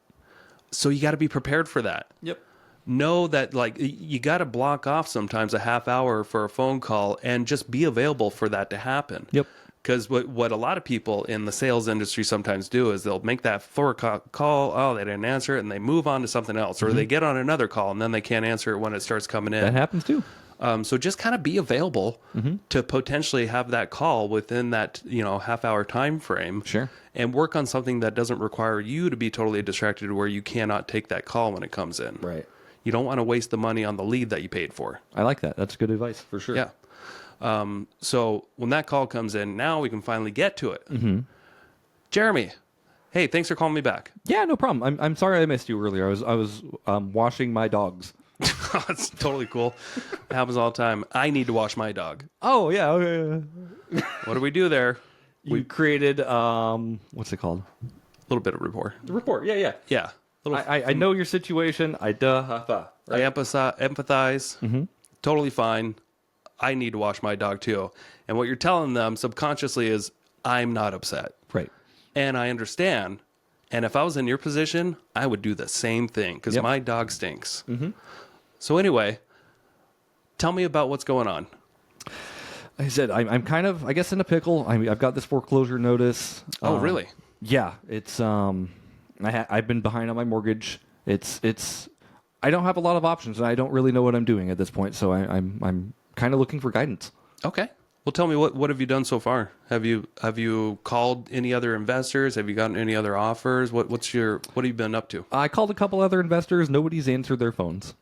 So you got to be prepared for that. Yep. Know that, you got to block off sometimes a half hour for a phone call and just be available for that to happen. Yep. Because what a lot of people in the sales industry sometimes do is they'll make that 4 o'clock call, oh, they didn't answer it, and they move on to something else. Or they get on another call, and then they can't answer it when it starts coming in. That happens too. So just kind of be available to potentially have that call within that, half hour time frame. Sure. And work on something that doesn't require you to be totally distracted where you cannot take that call when it comes in. Right. You don't want to waste the money on the lead that you paid for. I like that. That's good advice for sure. Yeah. So when that call comes in, now we can finally get to it. Jeremy, hey, thanks for calling me back. Yeah, no problem. I'm sorry I missed you earlier. I was washing my dogs. That's totally cool. It happens all the time. I need to wash my dog. Oh yeah. Okay. What do we do there? We created what's it called? A little bit of rapport. The report. Yeah, yeah. Yeah. I know your situation. I empathize. Totally fine. I need to wash my dog too. And what you're telling them subconsciously is, I'm not upset. Right. And I understand. And if I was in your position, I would do the same thing because Yep. my dog stinks. So anyway, tell me about what's going on. Like I said, I'm kind of, I guess, in a pickle. I've got this foreclosure notice. Oh, really? Yeah. It's I've been behind on my mortgage. It's I don't have a lot of options, and I don't really know what I'm doing at this point. So I'm kind of looking for guidance. Okay. Well, tell me what have you done so far? Have you called any other investors? Have you gotten any other offers? What have you been up to? I called a couple other investors. Nobody's answered their phones.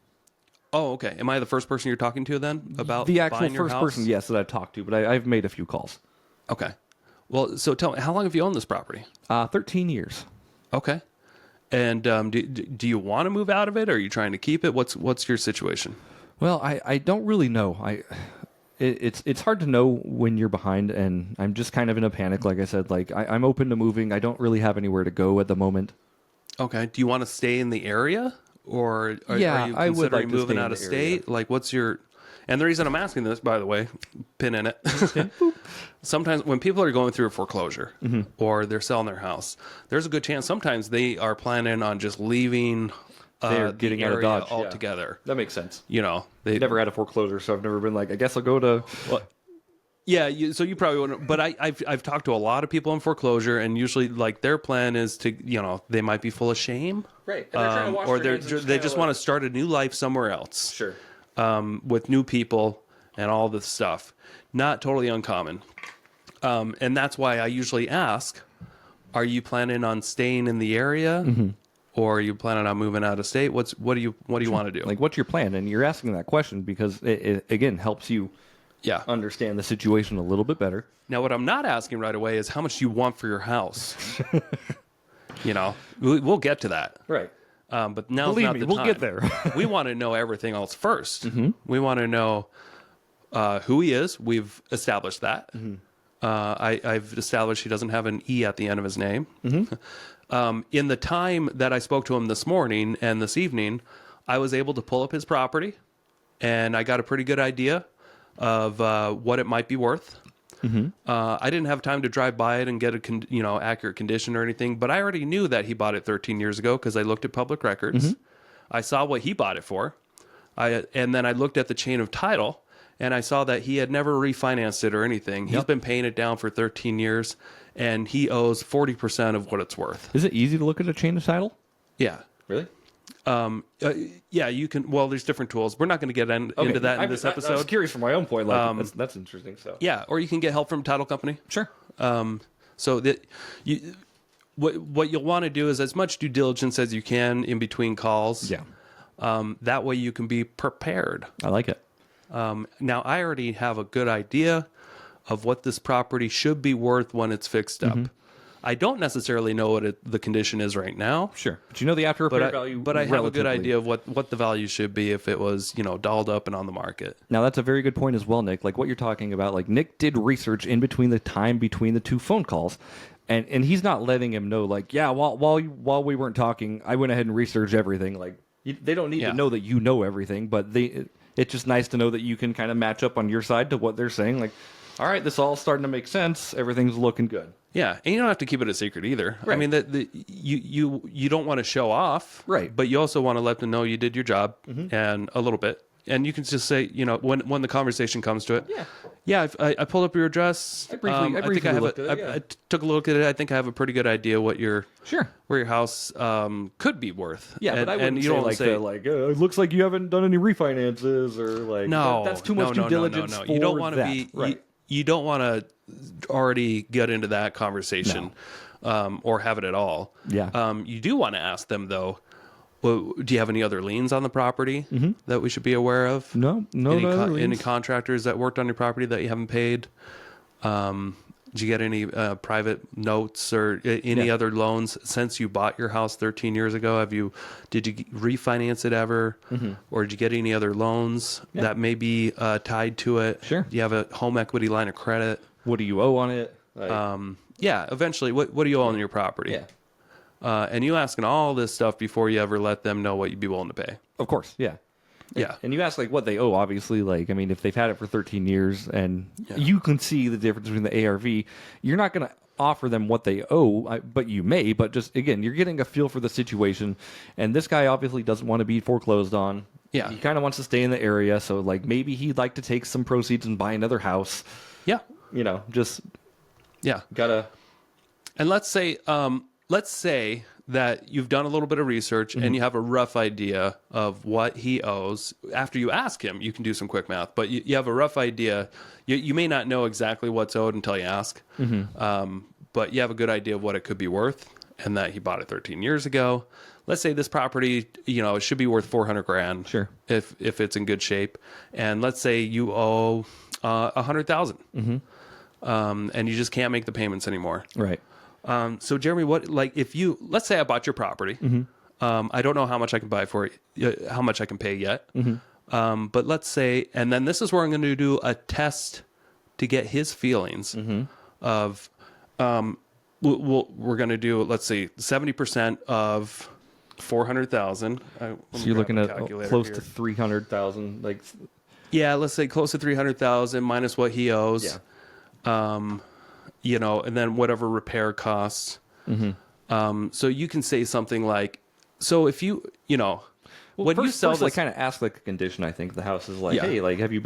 Oh, okay. Am I the first person you're talking to then about The actual buying your first house? person, yes, that I've talked to, but I've made a few calls. Okay. Well, so tell me, how long have you owned this property? 13 years. Okay. And do you want to move out of it? Or are you trying to keep it? What's your situation? Well, I don't really know. It's hard to know when you're behind, and I'm just kind of in a panic. Like I said, I'm open to moving. I don't really have anywhere to go at the moment. Okay. Do you want to stay in the area, or are you I would considering like to moving stay in out of the area. state? Like, what's your? And the reason I'm asking this, by the way, pin in it. Sometimes when people are going through a foreclosure or they're selling their house, there's a good chance sometimes they are planning on just leaving They're the getting out of area Dodge, yeah. altogether. That makes sense. You know, they Never had a foreclosure, so I've never been like, I guess I'll go to. Yeah, so you probably wouldn't. But I've talked to a lot of people in foreclosure, and usually like their plan is to, you know, they might be full of shame, Right. And they're trying to wash or their hands and they just want to start a new life somewhere else. Sure. With new people and all this stuff. Not totally uncommon. And that's why I usually ask, are you planning on staying in the area? Or are you planning on moving out of state? What do you want to do? Like, what's your plan? And you're asking that question because it again helps you Yeah. understand the situation a little bit better. Now, what I'm not asking right away is how much you want for your house. You know, we'll get to that. Right. But now's Believe not me, the we'll time. get there. We want to know everything else 1st. We want to know who he is. We've established that. I've established he doesn't have an E at the end of his name. In the time that I spoke to him this morning and this evening, I was able to pull up his property, and I got a pretty good idea of what it might be worth. I didn't have time to drive by it and get a accurate condition or anything, but I already knew that he bought it 13 years ago because I looked at public records. I saw what he bought it for, and then I looked at the chain of title, and I saw that he had never refinanced it or anything. He's been paying it down for 13 years, and he owes 40% of what it's worth. Is it easy to look at a chain of title? Yeah. Really? Yeah, you can. Well, there's different tools. We're not going to get into that in this episode. I was curious from my own point. Like, that's interesting. So Yeah, or you can get help from a title company. sure. So that what you'll want to do is as much due diligence as you can in between calls. Yeah. That way you can be prepared. I like it. Now I already have a good idea of what this property should be worth when it's fixed up. I don't necessarily know what the condition is right now. Sure. But you know the after repair But value. I have a good relatively. idea of what the value should be if it was, dolled up and on the market. Now that's a very good point as well, Nick. Like what you're talking about, like Nick did research in between the time between the two phone calls, and he's not letting him know like, yeah, while we weren't talking, I went ahead and researched everything. Like they don't need to know that you know everything, but it's just nice to know that you can kind of match up on your side to what they're saying. Like, all right, this all starting to make sense. Everything's looking good. Yeah, and you don't have to keep it a secret either. Right. I mean, you don't want to show off, right? But you also want to let them know you did your job and a little bit. And you can just say, when the conversation comes to it, I pulled up your address. I briefly looked at it. I took a look at it. I think I have a pretty good idea what where Sure. your house could be worth. Yeah, but I wouldn't you don't say it looks like you haven't done any refinances or like no, that's too much due diligence. No. For You don't want to that. be right. you don't want to already get into that conversation or have it at all. Yeah. You do want to ask them though. Well, do you have any other liens on the property that we should be aware of? No other liens. Any contractors that worked on your property that you haven't paid? Did you get any private notes or any other loans since you bought your house 13 years ago? Did you refinance it ever? Or did you get any other loans that may be tied to it? Sure. Do you have a home equity line of credit? What do you owe on it? Eventually, what do you owe on your property? Yeah. And you asking all this stuff before you ever let them know what you'd be willing to pay. Of course, yeah. Yeah. And you ask like what they owe, obviously, like, I mean, if they've had it for 13 years and you can see the difference between the ARV, you're not going to offer them what they owe, but you may, but just, again, you're getting a feel for the situation. And this guy obviously doesn't want to be foreclosed on. Yeah. He kind of wants to stay in the area. So like maybe he'd like to take some proceeds and buy another house. Yeah. Just gotta. And let's say that you've done a little bit of research and you have a rough idea of what he owes. After you ask him, you can do some quick math, but you have a rough idea. You may not know exactly what's owed until you ask, but you have a good idea of what it could be worth and that he bought it 13 years ago. Let's say this property, it should be worth $400,000. Sure. If it's in good shape. And let's say you owe $100,000 and you just can't make the payments anymore. Right. So Jeremy, let's say I bought your property. I don't know how much I can buy for it, how much I can pay yet. But let's say, and then this is where I'm going to do a test to get his feelings of, we're going to do, let's say 70% of 400,000. So you're looking at close to 300,000, like. Yeah, let's say close to 300,000 minus what he owes. Yeah. And then whatever repair costs. So you can say something like, so if you you know, Well, when you first, sell first, this, like kind of ask like the condition. I think the house is like, Yeah. hey, like have you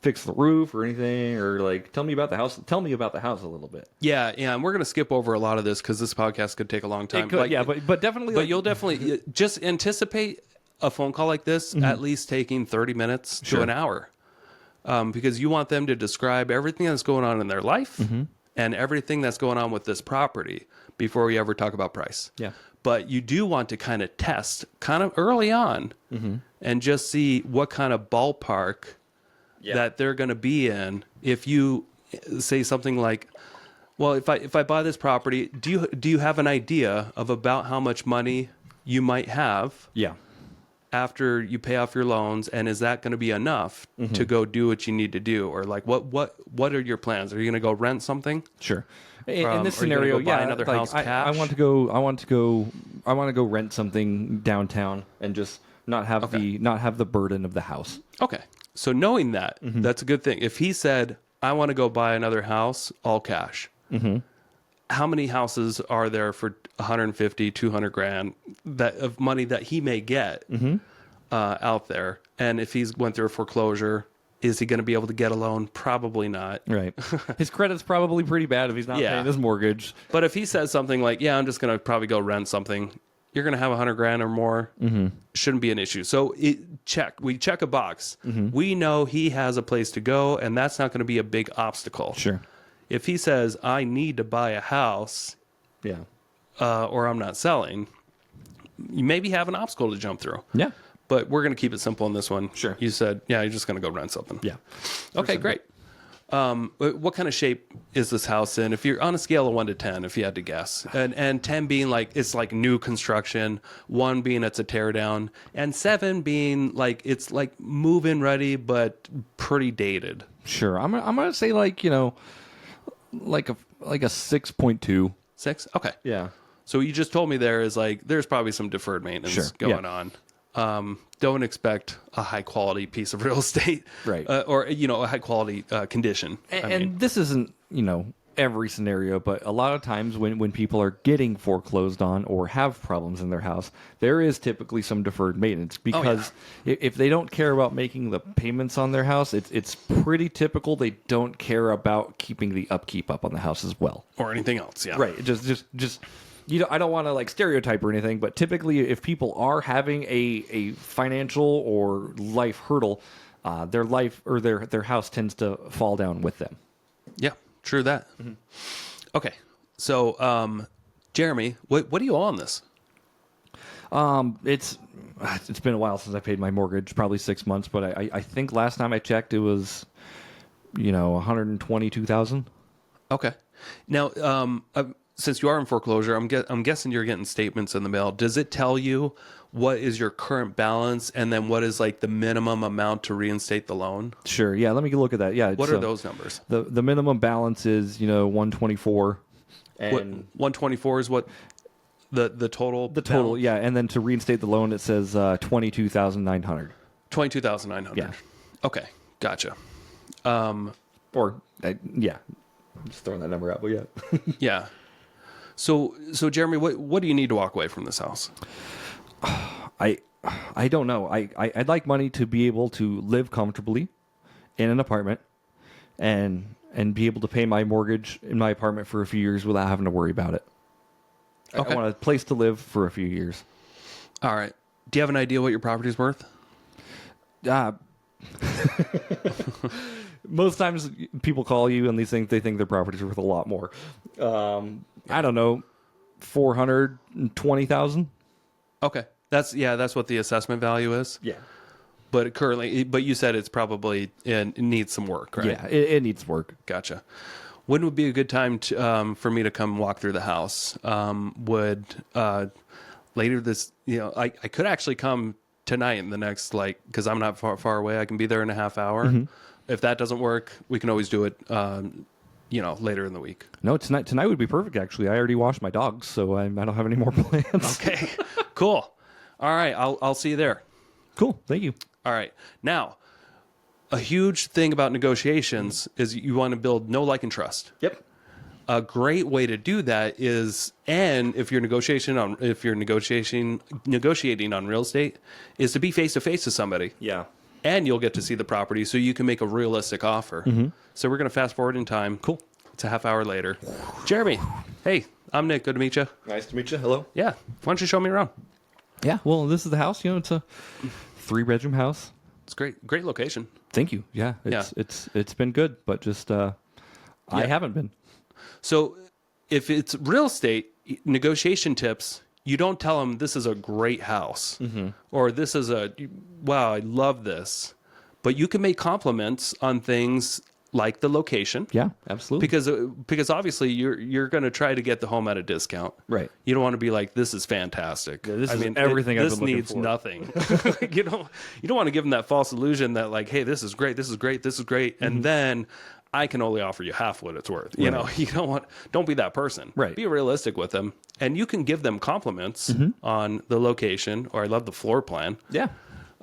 fixed the roof or anything, or like tell me about the house. Tell me about the house a little bit. yeah, and we're gonna skip over a lot of this because this podcast could take a long time. It could, yeah, but definitely, but like, you'll definitely just anticipate a phone call like this at least taking 30 minutes Sure. to an hour, because you want them to describe everything that's going on in their life and everything that's going on with this property before we ever talk about price. Yeah. But you do want to kind of test kind of early on and just see what kind of ballpark that they're going to be in. If you say something like, well, if I buy this property, do you have an idea of about how much money you might have Yeah. after you pay off your loans, and is that going to be enough to go do what you need to do? Or like what are your plans? Are you going to go rent something? Sure. In this Are you gonna scenario, go buy yeah, another like, house I cash? want to go rent something downtown and just not have the burden of the house. Okay. So knowing that, that's a good thing. If he said, I want to go buy another house, all cash, how many houses are there for 150, 200 grand that of money that he may get out there? And if he's went through a foreclosure, is he going to be able to get a loan? Probably not. Right. His credit's probably pretty bad if he's not Yeah. paying his mortgage. But if he says something like, yeah, I'm just going to probably go rent something, you're going to have 100 grand or more. Shouldn't be an issue. So we check a box. We know he has a place to go, and that's not going to be a big obstacle. Sure. If he says, I need to buy a house, Yeah. or I'm not selling, you maybe have an obstacle to jump through. Yeah. But we're going to keep it simple in this one. Sure. You said, yeah, you're just going to go rent something. Yeah. Okay, great. What kind of shape is this house in? If you're on a scale of 1 to 10, if you had to guess, and 10 being like it's like new construction, 1 being it's a tear down, and 7 being like it's like move in ready but pretty dated. Sure. I'm gonna say like like a 6.2. 6? Okay. Yeah. So what you just told me there is like there's probably some deferred maintenance Sure, going yeah. on. Don't expect a high quality piece of real estate, Right. or a high quality condition. And this isn't, every scenario, but a lot of times when people are getting foreclosed on or have problems in their house, there is typically some deferred maintenance because if they don't care about making the payments on their house, it's pretty typical they don't care about keeping the upkeep up on the house as well. Or anything else, yeah. Right. Just I don't want to like stereotype or anything, but typically if people are having a financial or life hurdle, their life or their house tends to fall down with them. Yeah, true that. Okay. So, Jeremy, what do you owe on this? It's been a while since I paid my mortgage, probably 6 months, but I think last time I checked it was, $122,000. Okay. Now, since you are in foreclosure, I'm guessing you're getting statements in the mail. Does it tell you what is your current balance and then what is like the minimum amount to reinstate the loan? Sure. Yeah. Let me look at that. Yeah. What are those numbers? The minimum balance is 124. And What 124 is what the total? the total. balance? Yeah. And then to reinstate the loan, it says 22,900. 22,900. Yeah. Okay, gotcha. Yeah. I'm just throwing that number out, but yeah. Yeah. So Jeremy, what do you need to walk away from this house? I don't know. I'd like money to be able to live comfortably in an apartment and be able to pay my mortgage in my apartment for a few years without having to worry about it. Okay. I want a place to live for a few years. All right. Do you have an idea what your property's worth? Most times people call you and they think their property's worth a lot more. I don't know, 420,000. Okay. That's what the assessment value is. Yeah. But you said it's probably it needs some work, right? Yeah, it needs work. Gotcha. When would be a good time to, for me to come walk through the house? Would later this, I could actually come tonight in the next, because I'm not far away. I can be there in a half hour. If that doesn't work, we can always do it, later in the week. No, tonight would be perfect, actually. I already washed my dogs, so I don't have any more plans. Okay, cool. All right, I'll see you there. Cool. Thank you. All right. Now, a huge thing about negotiations is you want to build know, like, and trust. Yep. a great way to do that is, and if you're negotiating on real estate, is to be face to face with somebody. Yeah. And you'll get to see the property, so you can make a realistic offer. So we're going to fast forward in time. Cool. It's a half hour later. Jeremy, hey, I'm Nick. Good to meet you. Nice to meet you. Hello. Yeah. Why don't you show me around? Yeah. Well, this is the house. You know, it's a 3-bedroom house. It's great. Great location. Thank you. Yeah. It's been good, but just I haven't been. So if it's real estate negotiation tips, you don't tell them this is a great house or this is wow, I love this. But you can make compliments on things like the location. Yeah, absolutely. Because obviously you're going to try to get the home at a discount. Right. You don't want to be like, this is fantastic. Yeah, this is everything I've this been looking needs for. nothing. you don't want to give them that false illusion that like, hey, this is great, this is great, this is great, and then I can only offer you half what it's worth. You know, don't be that person. Right. Be realistic with them, and you can give them compliments on the location, or I love the floor plan. Yeah.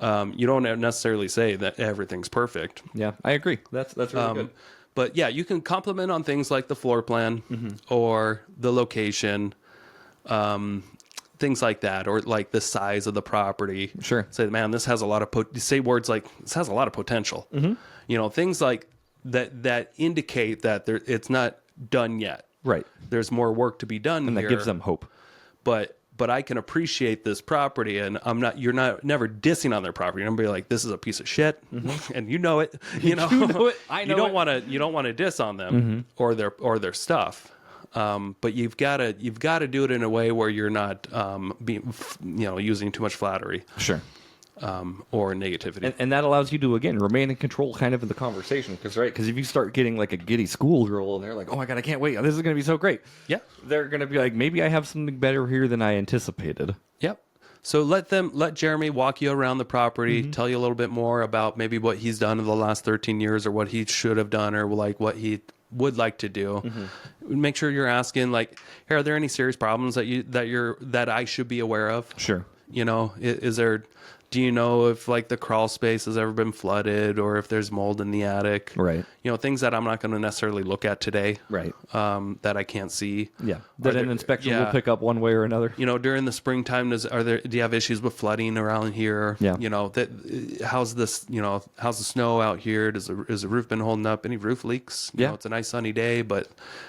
You don't necessarily say that everything's perfect. Yeah, I agree. That's really good. But yeah, you can compliment on things like the floor plan or the location, things like that, or like the size of the property. Sure. Say, man, this has a lot of say words like this has a lot of potential. You know, things like that indicate that it's not done yet. Right. There's more work to be done, And here, that gives them hope. But I can appreciate this property, and you're never dissing on their property. You're gonna be like, this is a piece of shit, and you know it. You know, You know it. I know you don't want to diss on them or their stuff. But you've got to do it in a way where you're not using too much flattery. Sure. Or negativity. And that allows you to, again, remain in control kind of in the conversation. Because if you start getting like a giddy schoolgirl and they're like, oh my God, I can't wait. This is going to be so great. Yeah. They're going to be like, maybe I have something better here than I anticipated. Yep. So let Jeremy walk you around the property, tell you a little bit more about maybe what he's done in the last 13 years or what he should have done or like what he would like to do. Make sure you're asking like, hey, are there any serious problems that I should be aware of? Sure. You know, do you know if like the crawl space has ever been flooded or if there's mold in the attic? Right. You know, things that I'm not going to necessarily look at today. Right. That I can't see. Yeah. That an inspection will pick up one way or another. You know, during the springtime, do you have issues with flooding around here? Yeah. You know, how's the snow out here? Has the roof been holding up? Any roof leaks? You know, it's a nice sunny day, but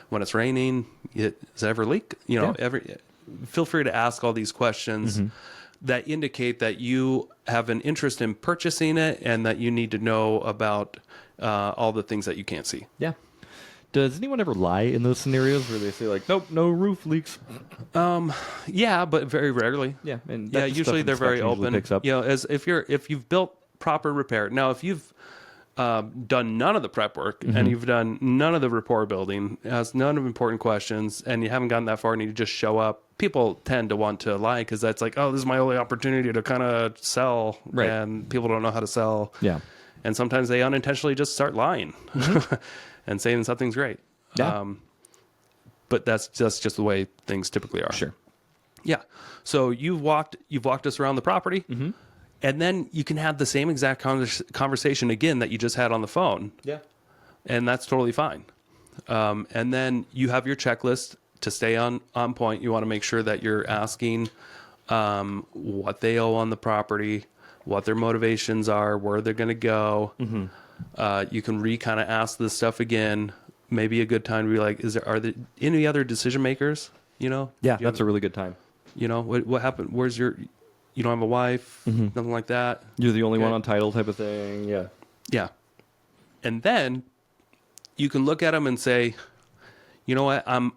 when it's raining, does it ever leak? You know, feel free to ask all these questions that indicate that you have an interest in purchasing it and that you need to know about all the things that you can't see. Yeah. Does anyone ever lie in those scenarios where they say like, nope, no roof leaks? Yeah, but very rarely. Yeah, and yeah, usually they're very open. Picks up. You know, as if you've built proper repair. Now, if you've done none of the prep work and you've done none of the rapport building, has none of important questions, and you haven't gotten that far, and you just show up, people tend to want to lie because that's like, oh, this is my only opportunity to kind of sell, right. And people don't know how to sell. Yeah, and sometimes they unintentionally just start lying and saying something's great. Yeah. But that's just the way things typically are. Sure. Yeah. So you've walked us around the property. And then you can have the same exact conversation again that you just had on the phone. Yeah. And that's totally fine. And then you have your checklist to stay on point. You want to make sure that you're asking what they owe on the property, what their motivations are, where they're going to go. You can kind of ask this stuff again. Maybe a good time to be like, are there any other decision makers? You know? Yeah, that's a really good time. You know, what happened? You don't have a wife, nothing like that. You're the only one on title type of thing. Yeah. Yeah. And then you can look at them and say, you know what, I'm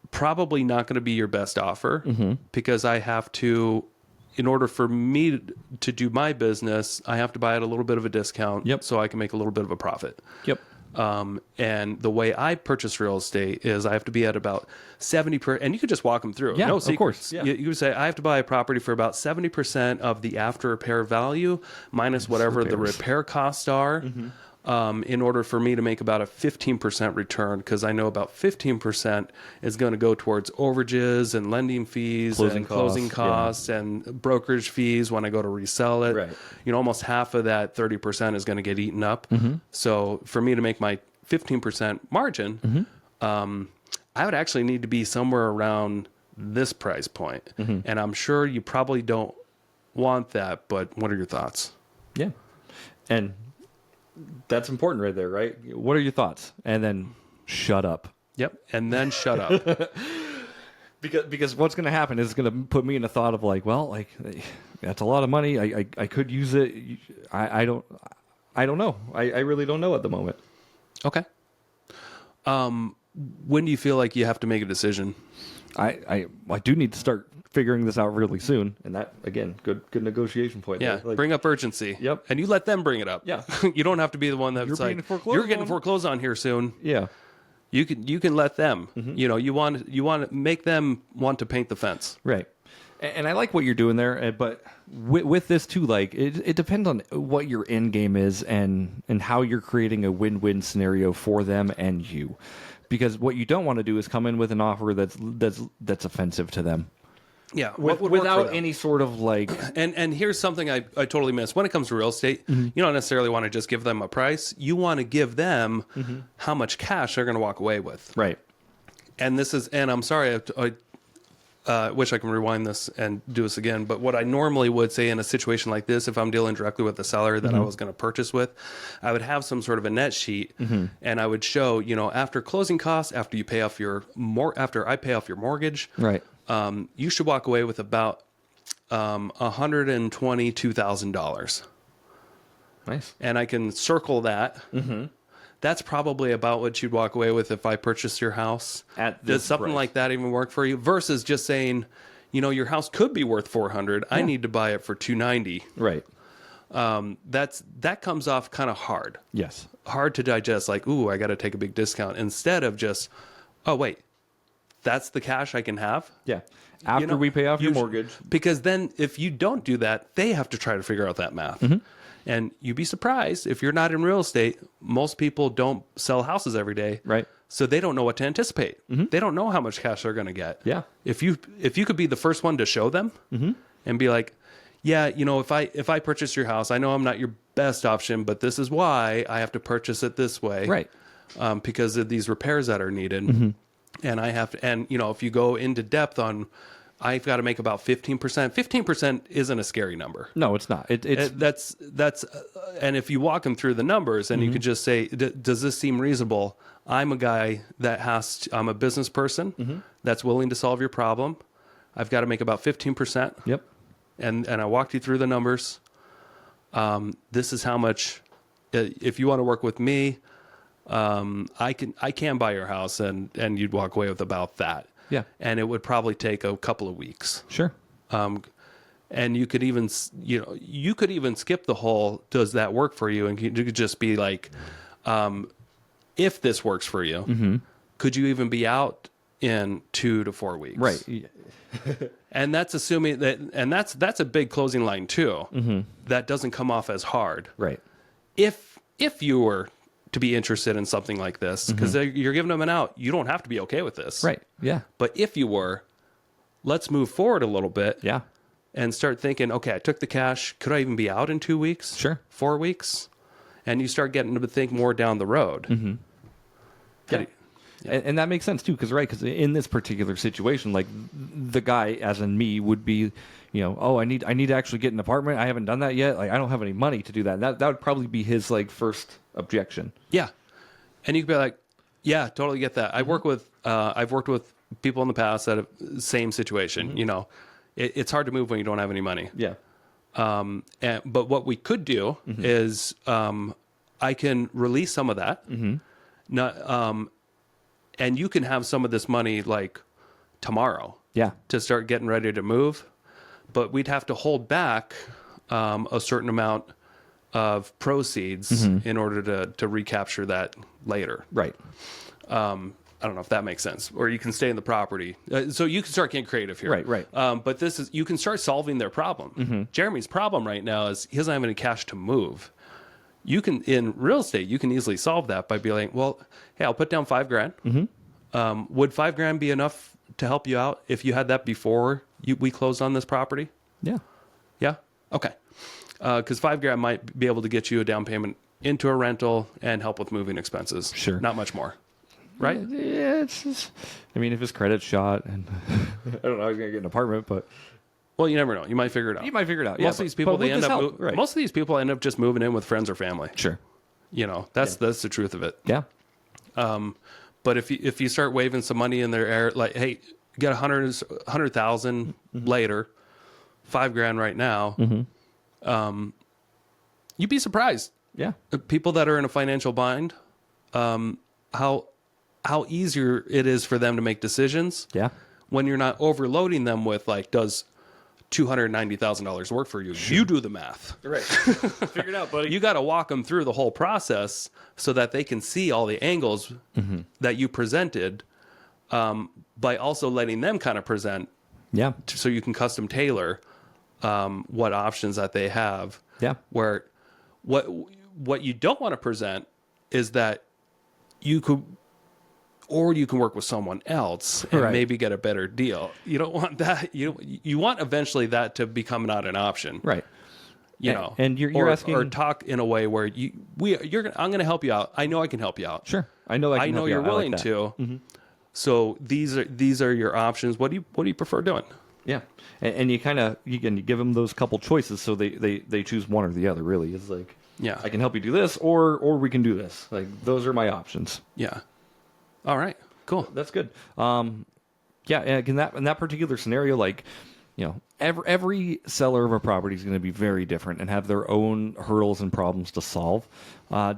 probably not going to be your best offer because I have to, in order for me to do my business, I have to buy at a little bit of a discount so I can make a little bit of a profit. Yep. And the way I purchase real estate is I have to be at about 70%, and you could just walk them through. Yeah, no of secrets. course. Yeah. You would say, I have to buy a property for about 70% of the after repair value minus whatever the repair costs are. In order for me to make about a 15% return, because I know about 15% is going to go towards overages and lending fees and closing costs and brokerage fees when I go to resell it. Right. You know, almost half of that 30% is going to get eaten up. So for me to make my 15% margin, I would actually need to be somewhere around this price point. And I'm sure you probably don't want that, but what are your thoughts? Yeah. And that's important right there, right? What are your thoughts? And then shut up. Yep. And then shut up. Because what's going to happen is it's going to put me in a thought of like, well, like that's a lot of money. I could use it. I don't know. I really don't know at the moment. Okay. When do you feel like you have to make a decision? I do need to start figuring this out really soon, and that again, good negotiation point. Yeah, there. Like, bring up urgency. Yep. And you let them bring it up. Yeah. You don't have to be the one that's You're being like, foreclosed you're getting on." foreclosed on here soon. Yeah. You can let them. You know, you want to make them want to paint the fence. Right. And I like what you're doing there, but with this too, like it depends on what your end game is and how you're creating a win-win scenario for them and you, because what you don't want to do is come in with an offer that's offensive to them. Yeah, what would work for without them? any sort of like. And here's something I totally miss. When it comes to real estate, you don't necessarily want to just give them a price. You want to give them how much cash they're going to walk away with. Right. And this is, and I'm sorry, I wish I can rewind this and do this again. But what I normally would say in a situation like this, if I'm dealing directly with the seller that I was going to purchase with, I would have some sort of a net sheet, and I would show, you know, after closing costs, after you pay off after I pay off your mortgage, Right. You should walk away with about $122,000. Nice. And I can circle that. That's probably about what you'd walk away with if I purchased your house. At Does this something price. like that even work for you? Versus just saying, you know, your house could be worth $400. I need to buy it for $290. Right. That comes off kind of hard. Yes. Hard to digest. Like, ooh, I got to take a big discount instead of just, oh wait, that's the cash I can have. Yeah. After we pay off your mortgage. Because then if you don't do that, they have to try to figure out that math. And you'd be surprised if you're not in real estate. Most people don't sell houses every day. Right. So they don't know what to anticipate. They don't know how much cash they're going to get. Yeah. If you could be the first one to show them and be like, yeah, you know, if I purchase your house, I know I'm not your best option, but this is why I have to purchase it this way. Right. Because of these repairs that are needed. And I have to, and you know, if you go into depth on, I've got to make about 15%. 15% isn't a scary number. No, it's not. It's That's and if you walk them through the numbers and you could just say, does this seem reasonable? I'm a guy that I'm a business person that's willing to solve your problem. I've got to make about 15%. Yep. And I walked you through the numbers. This is how much, if you want to work with me, I can buy your house and you'd walk away with about that. Yeah. And it would probably take a couple of weeks. Sure. And you could even skip the whole, does that work for you? And you could just be like, if this works for you, could you even be out in 2 to 4 weeks? Right. Yeah. And that's assuming that, and that's a big closing line too. That doesn't come off as hard. Right. If you were to be interested in something like this, because you're giving them an out, you don't have to be okay with this. Right. Yeah. But if you were, let's move forward a little bit. Yeah. And start thinking, okay, I took the cash. Could I even be out in 2 weeks? Sure. 4 weeks? And you start getting to think more down the road. Yeah. And that makes sense too, because in this particular situation, like the guy, as in me, would be, you know, oh, I need to actually get an apartment. I haven't done that yet. Like I don't have any money to do that. And that would probably be his like first objection. Yeah. And you could be like, yeah, totally get that. I've worked with people in the past that have same situation. You know, it's hard to move when you don't have any money. Yeah. But what we could do is I can release some of that. Not, and you can have some of this money like tomorrow. Yeah. To start getting ready to move. But we'd have to hold back a certain amount of proceeds in order to recapture that later. Right. I don't know if that makes sense. Or you can stay in the property. So you can start getting creative here. Right. But you can start solving their problem. Jeremy's problem right now is he doesn't have any cash to move. You can, in real estate, you can easily solve that by being like, well, hey, I'll put down $5,000. Would $5,000 be enough to help you out if you had that before we closed on this property? Yeah. Yeah. Okay. Because $5,000 might be able to get you a down payment into a rental and help with moving expenses. Sure. Not much more. right? Yeah, it's just, I mean, if his credit's shot, and I don't know how he's gonna get an apartment, but Well, you never know. You might figure it out. you might figure it out. Most of these people, but with they end this up. help, right. Most of these people end up just moving in with friends or family. Sure. You know, that's the truth of it. Yeah. But if you start waving some money in their air, like, hey, get 100,000 later, $5,000 right now, you'd be surprised. Yeah. People that are in a financial bind, how easier it is for them to make decisions. Yeah. When you're not overloading them with like, does $290,000 work for you? You do the math. Right. Figure it out, buddy. You got to walk them through the whole process so that they can see all the angles that you presented, by also letting them kind of present. Yeah. So you can custom tailor what options that they have. Yeah. Where what you don't want to present is that you could, or you can work with someone else and Right. maybe get a better deal. You don't want that. You want eventually that to become not an option. Right. You know, and you're or, asking, or talk in a way where I'm going to help you out. I know I can help you out. Sure. I know. I know you're willing like to. So these are your options. What do you prefer doing? Yeah. And you kind of you give them those couple choices, so they choose one or the other. Really, it's like, Yeah. I can help you do this, or we can do this. Like, those are my options. Yeah. All right. Cool. That's good. Yeah, and in that particular scenario, like, you know, every seller of a property is going to be very different and have their own hurdles and problems to solve.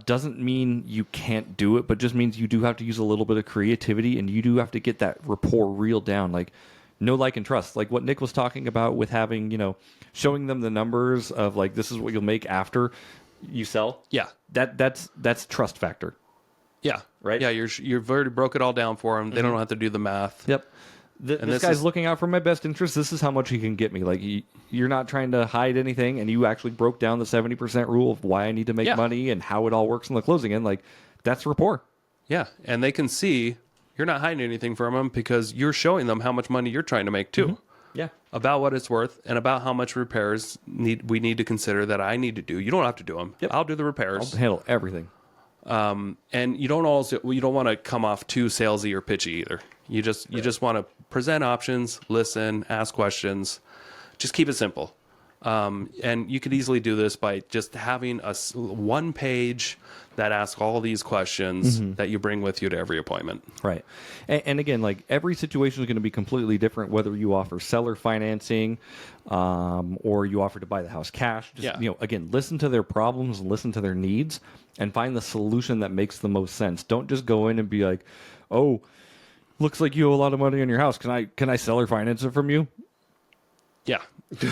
Doesn't mean you can't do it, but just means you do have to use a little bit of creativity, and you do have to get that rapport reeled down. Like, know, like, and trust. Like what Nick was talking about with having, you know, showing them the numbers of like, this is what you'll make after you sell. Yeah. That's trust factor. Yeah. Right? Yeah. You've already broke it all down for them. They don't have to do the math. Yep. And This guy's looking out for my best interest. This is how much he can get me. Like, you're not trying to hide anything, and you actually broke down the 70% rule of why I need to make money and how it all works in the closing end. Like, that's rapport. Yeah. And they can see you're not hiding anything from them because you're showing them how much money you're trying to make too. Yeah. About what it's worth and about how much repairs we need to consider that I need to do. You don't have to do them. Yep. I'll do the repairs. I'll handle everything. And you don't want to come off too salesy or pitchy either. You just want to present options, listen, ask questions, just keep it simple. And you could easily do this by just having one page that asks all these questions that you bring with you to every appointment. Right. And again, like, every situation is going to be completely different, whether you offer seller financing, or you offer to buy the house cash. Just, you know, again, listen to their problems and listen to their needs and find the solution that makes the most sense. Don't just go in and be like, oh, looks like you owe a lot of money on your house. Can I seller finance it from you? Yeah.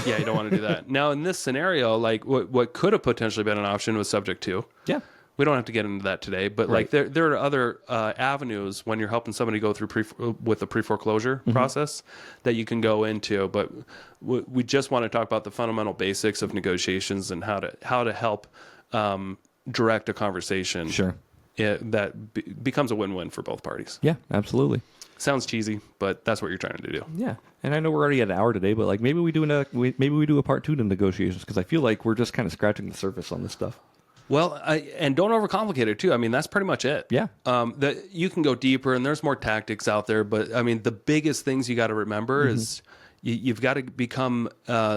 Yeah, you don't want to do that. Now, in this scenario, like what could have potentially been an option was subject to. Yeah. We don't have to get into that today, but like there are other avenues when you're helping somebody go through with the pre-foreclosure process that you can go into. But we just want to talk about the fundamental basics of negotiations and how to help direct a conversation. Sure. That becomes a win-win for both parties. Yeah, absolutely. Sounds cheesy, but that's what you're trying to do. Yeah, and I know we're already at an hour today, but like, maybe we do a part 2 to negotiations, because I feel like we're just kind of scratching the surface on this stuff. Well, and don't overcomplicate it too. I mean, that's pretty much it. Yeah. That you can go deeper, and there's more tactics out there. But I mean, the biggest things you got to remember is you've got to become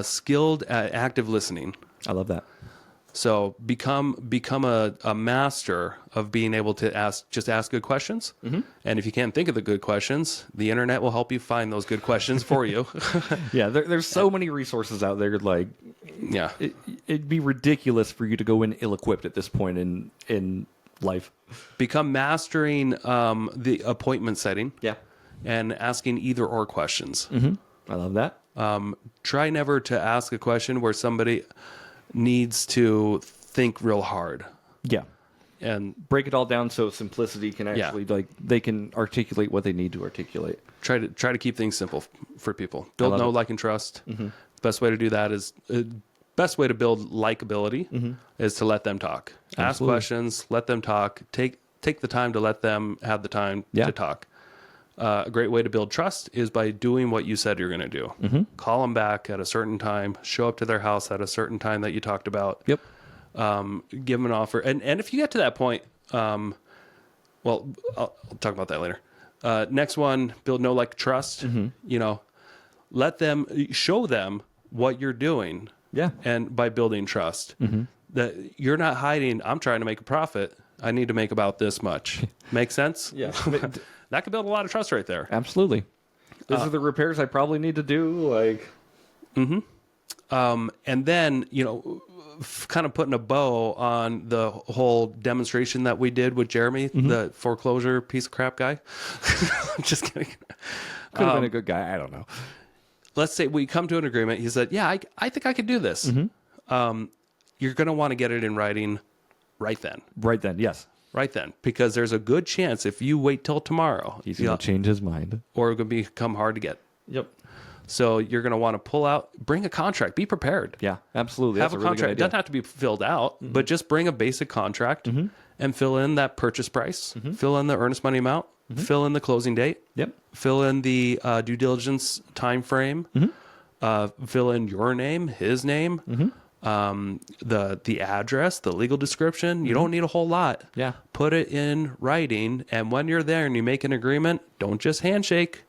skilled at active listening. I love that. So become a master of being able to ask good questions. And if you can't think of the good questions, the internet will help you find those good questions for you. Yeah, there's so many resources out there. Like, yeah, it'd be ridiculous for you to go in ill-equipped at this point in life. Become mastering the appointment setting. Yeah, and asking either or questions. I love that. Try never to ask a question where somebody needs to think real hard. Yeah. And Break it all down so simplicity can actually, like, they can articulate what they need to articulate. try to keep things simple for people. Build, know, like, and trust. Best way to do that is best way to build likability is to let them talk. Ask questions, let them talk. Take the time to let them have the time to talk. A great way to build trust is by doing what you said you're going to do. Call them back at a certain time, show up to their house at a certain time that you talked about. Yep. Give them an offer. And if you get to that point, well, well, I'll talk about that later. Next one, build, know, like, trust. You know, show them what you're doing. Yeah. And by building trust, that you're not hiding, I'm trying to make a profit. I need to make about this much. Make sense? Yeah. That could build a lot of trust right there. Absolutely. These are the repairs I probably need to do. Like, and then, you know, kind of putting a bow on the whole demonstration that we did with Jeremy, the foreclosure piece of crap guy. I'm just kidding. could have been a good guy. I don't know. Let's say we come to an agreement. He said, yeah, I think I could do this. You're going to want to get it in writing right then. Right then, yes. Right then. Because there's a good chance if you wait till tomorrow, He's going to change his mind. or it's going to become hard to get. Yep. So you're going to want to pull out, bring a contract, be prepared. Yeah, absolutely. Have That's a really contract. It good idea. doesn't have to be filled out, but just bring a basic contract and fill in that purchase price, fill in the earnest money amount, fill in the closing date, Yep. fill in the due diligence time frame, fill in your name, his name, the address, the legal description. You don't need a whole lot. Yeah. Put it in writing, and when you're there and you make an agreement, don't just handshake,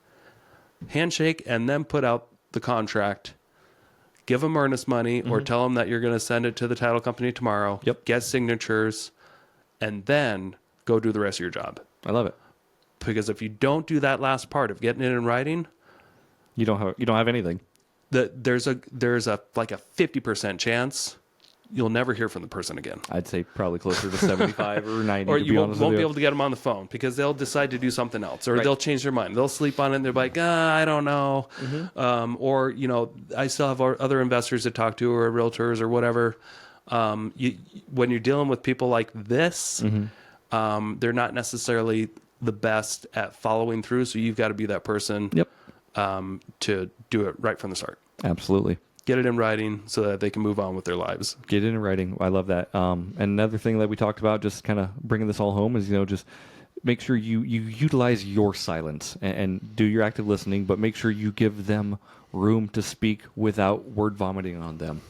and then put out the contract. Give them earnest money, or tell them that you're going to send it to the title company tomorrow. Yep. Get signatures, and then go do the rest of your job. I love it. Because if you don't do that last part of getting it in writing, You don't have anything. there's a like a 50% chance you'll never hear from the person again. I'd say probably closer to 75 or 90. Or to you be won't, honest won't with be you. able to get them on the phone because they'll decide to do something else, or Right. they'll change their mind. They'll sleep on it and they're like, I don't know. Or, you know, I still have other investors to talk to, or realtors or whatever. When you're dealing with people like this, they're not necessarily the best at following through. So you've got to be that person Yep. to do it right from the start. Absolutely. Get it in writing so that they can move on with their lives. Get it in writing. I love that. And another thing that we talked about, just kind of bringing this all home, is, just make sure you utilize your silence and do your active listening, but make sure you give them room to speak without word vomiting on them.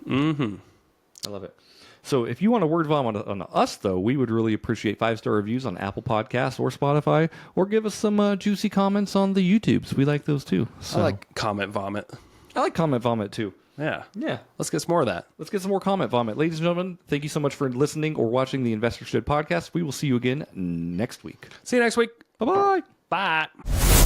I love it. So if you want to word vomit on us, though, we would really appreciate 5-star reviews on Apple Podcasts or Spotify, or give us some juicy comments on the YouTubes. We like those too. So. I like comment vomit. I like comment vomit too. Yeah. Yeah. Let's get some more of that. Let's get some more comment vomit. Ladies and gentlemen, thank you so much for listening or watching the Investor Shed podcast. We will see you again next week. See you next week. Bye-bye. Bye.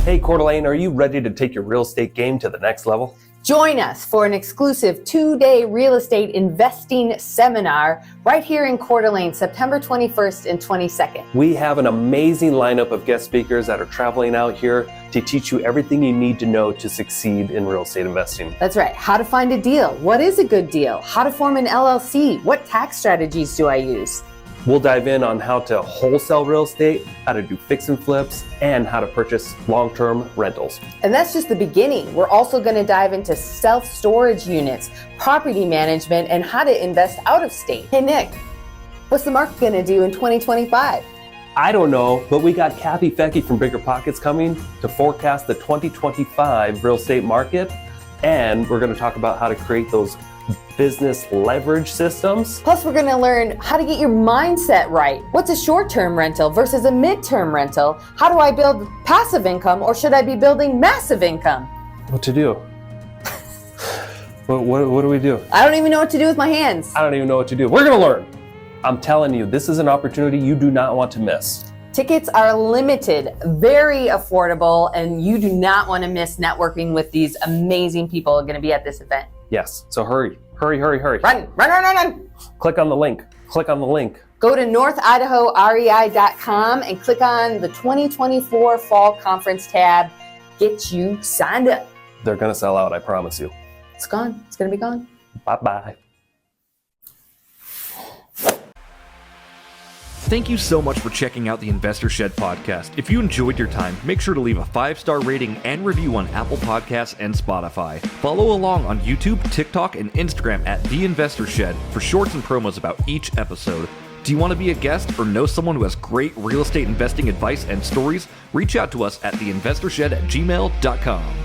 Hey, Coeur d'Alene, are you ready to take your real estate game to the next level? Join us for an exclusive 2-day real estate investing seminar right here in Coeur d'Alene, September 21st and 22nd. We have an amazing lineup of guest speakers that are traveling out here to teach you everything you need to know to succeed in real estate investing. That's right. How to find a deal. What is a good deal? How to form an LLC. What tax strategies do I use? We'll dive in on how to wholesale real estate, how to do fix and flips, and how to purchase long-term rentals. And that's just the beginning. We're also going to dive into self-storage units, property management, and how to invest out of state. Hey, Nick, what's the market going to do in 2025? I don't know, but we got Kathy Fecky from Bigger Pockets coming to forecast the 2025 real estate market, and we're going to talk about how to create those business leverage systems. Plus, we're going to learn how to get your mindset right. What's a short-term rental versus a mid-term rental? How do I build passive income, or should I be building massive income? What to do? what do we do? I don't even know what to do with my hands. I don't even know what to do. We're going to learn. I'm telling you, this is an opportunity you do not want to miss. Tickets are limited, very affordable, and you do not want to miss networking with these amazing people going to be at this event. Yes, so hurry. Run. Click on the link. Go to northidahorei.com and click on the 2024 Fall Conference tab. Get you signed up. They're going to sell out, I promise you. It's gone. It's going to be gone. Bye-bye. Thank you so much for checking out the Investor Shed podcast. If you enjoyed your time, make sure to leave a 5-star rating and review on Apple Podcasts and Spotify. Follow along on YouTube, TikTok, and Instagram at The Investor Shed for shorts and promos about each episode. Do you want to be a guest or know someone who has great real estate investing advice and stories? Reach out to us at theinvestorshed@gmail.com.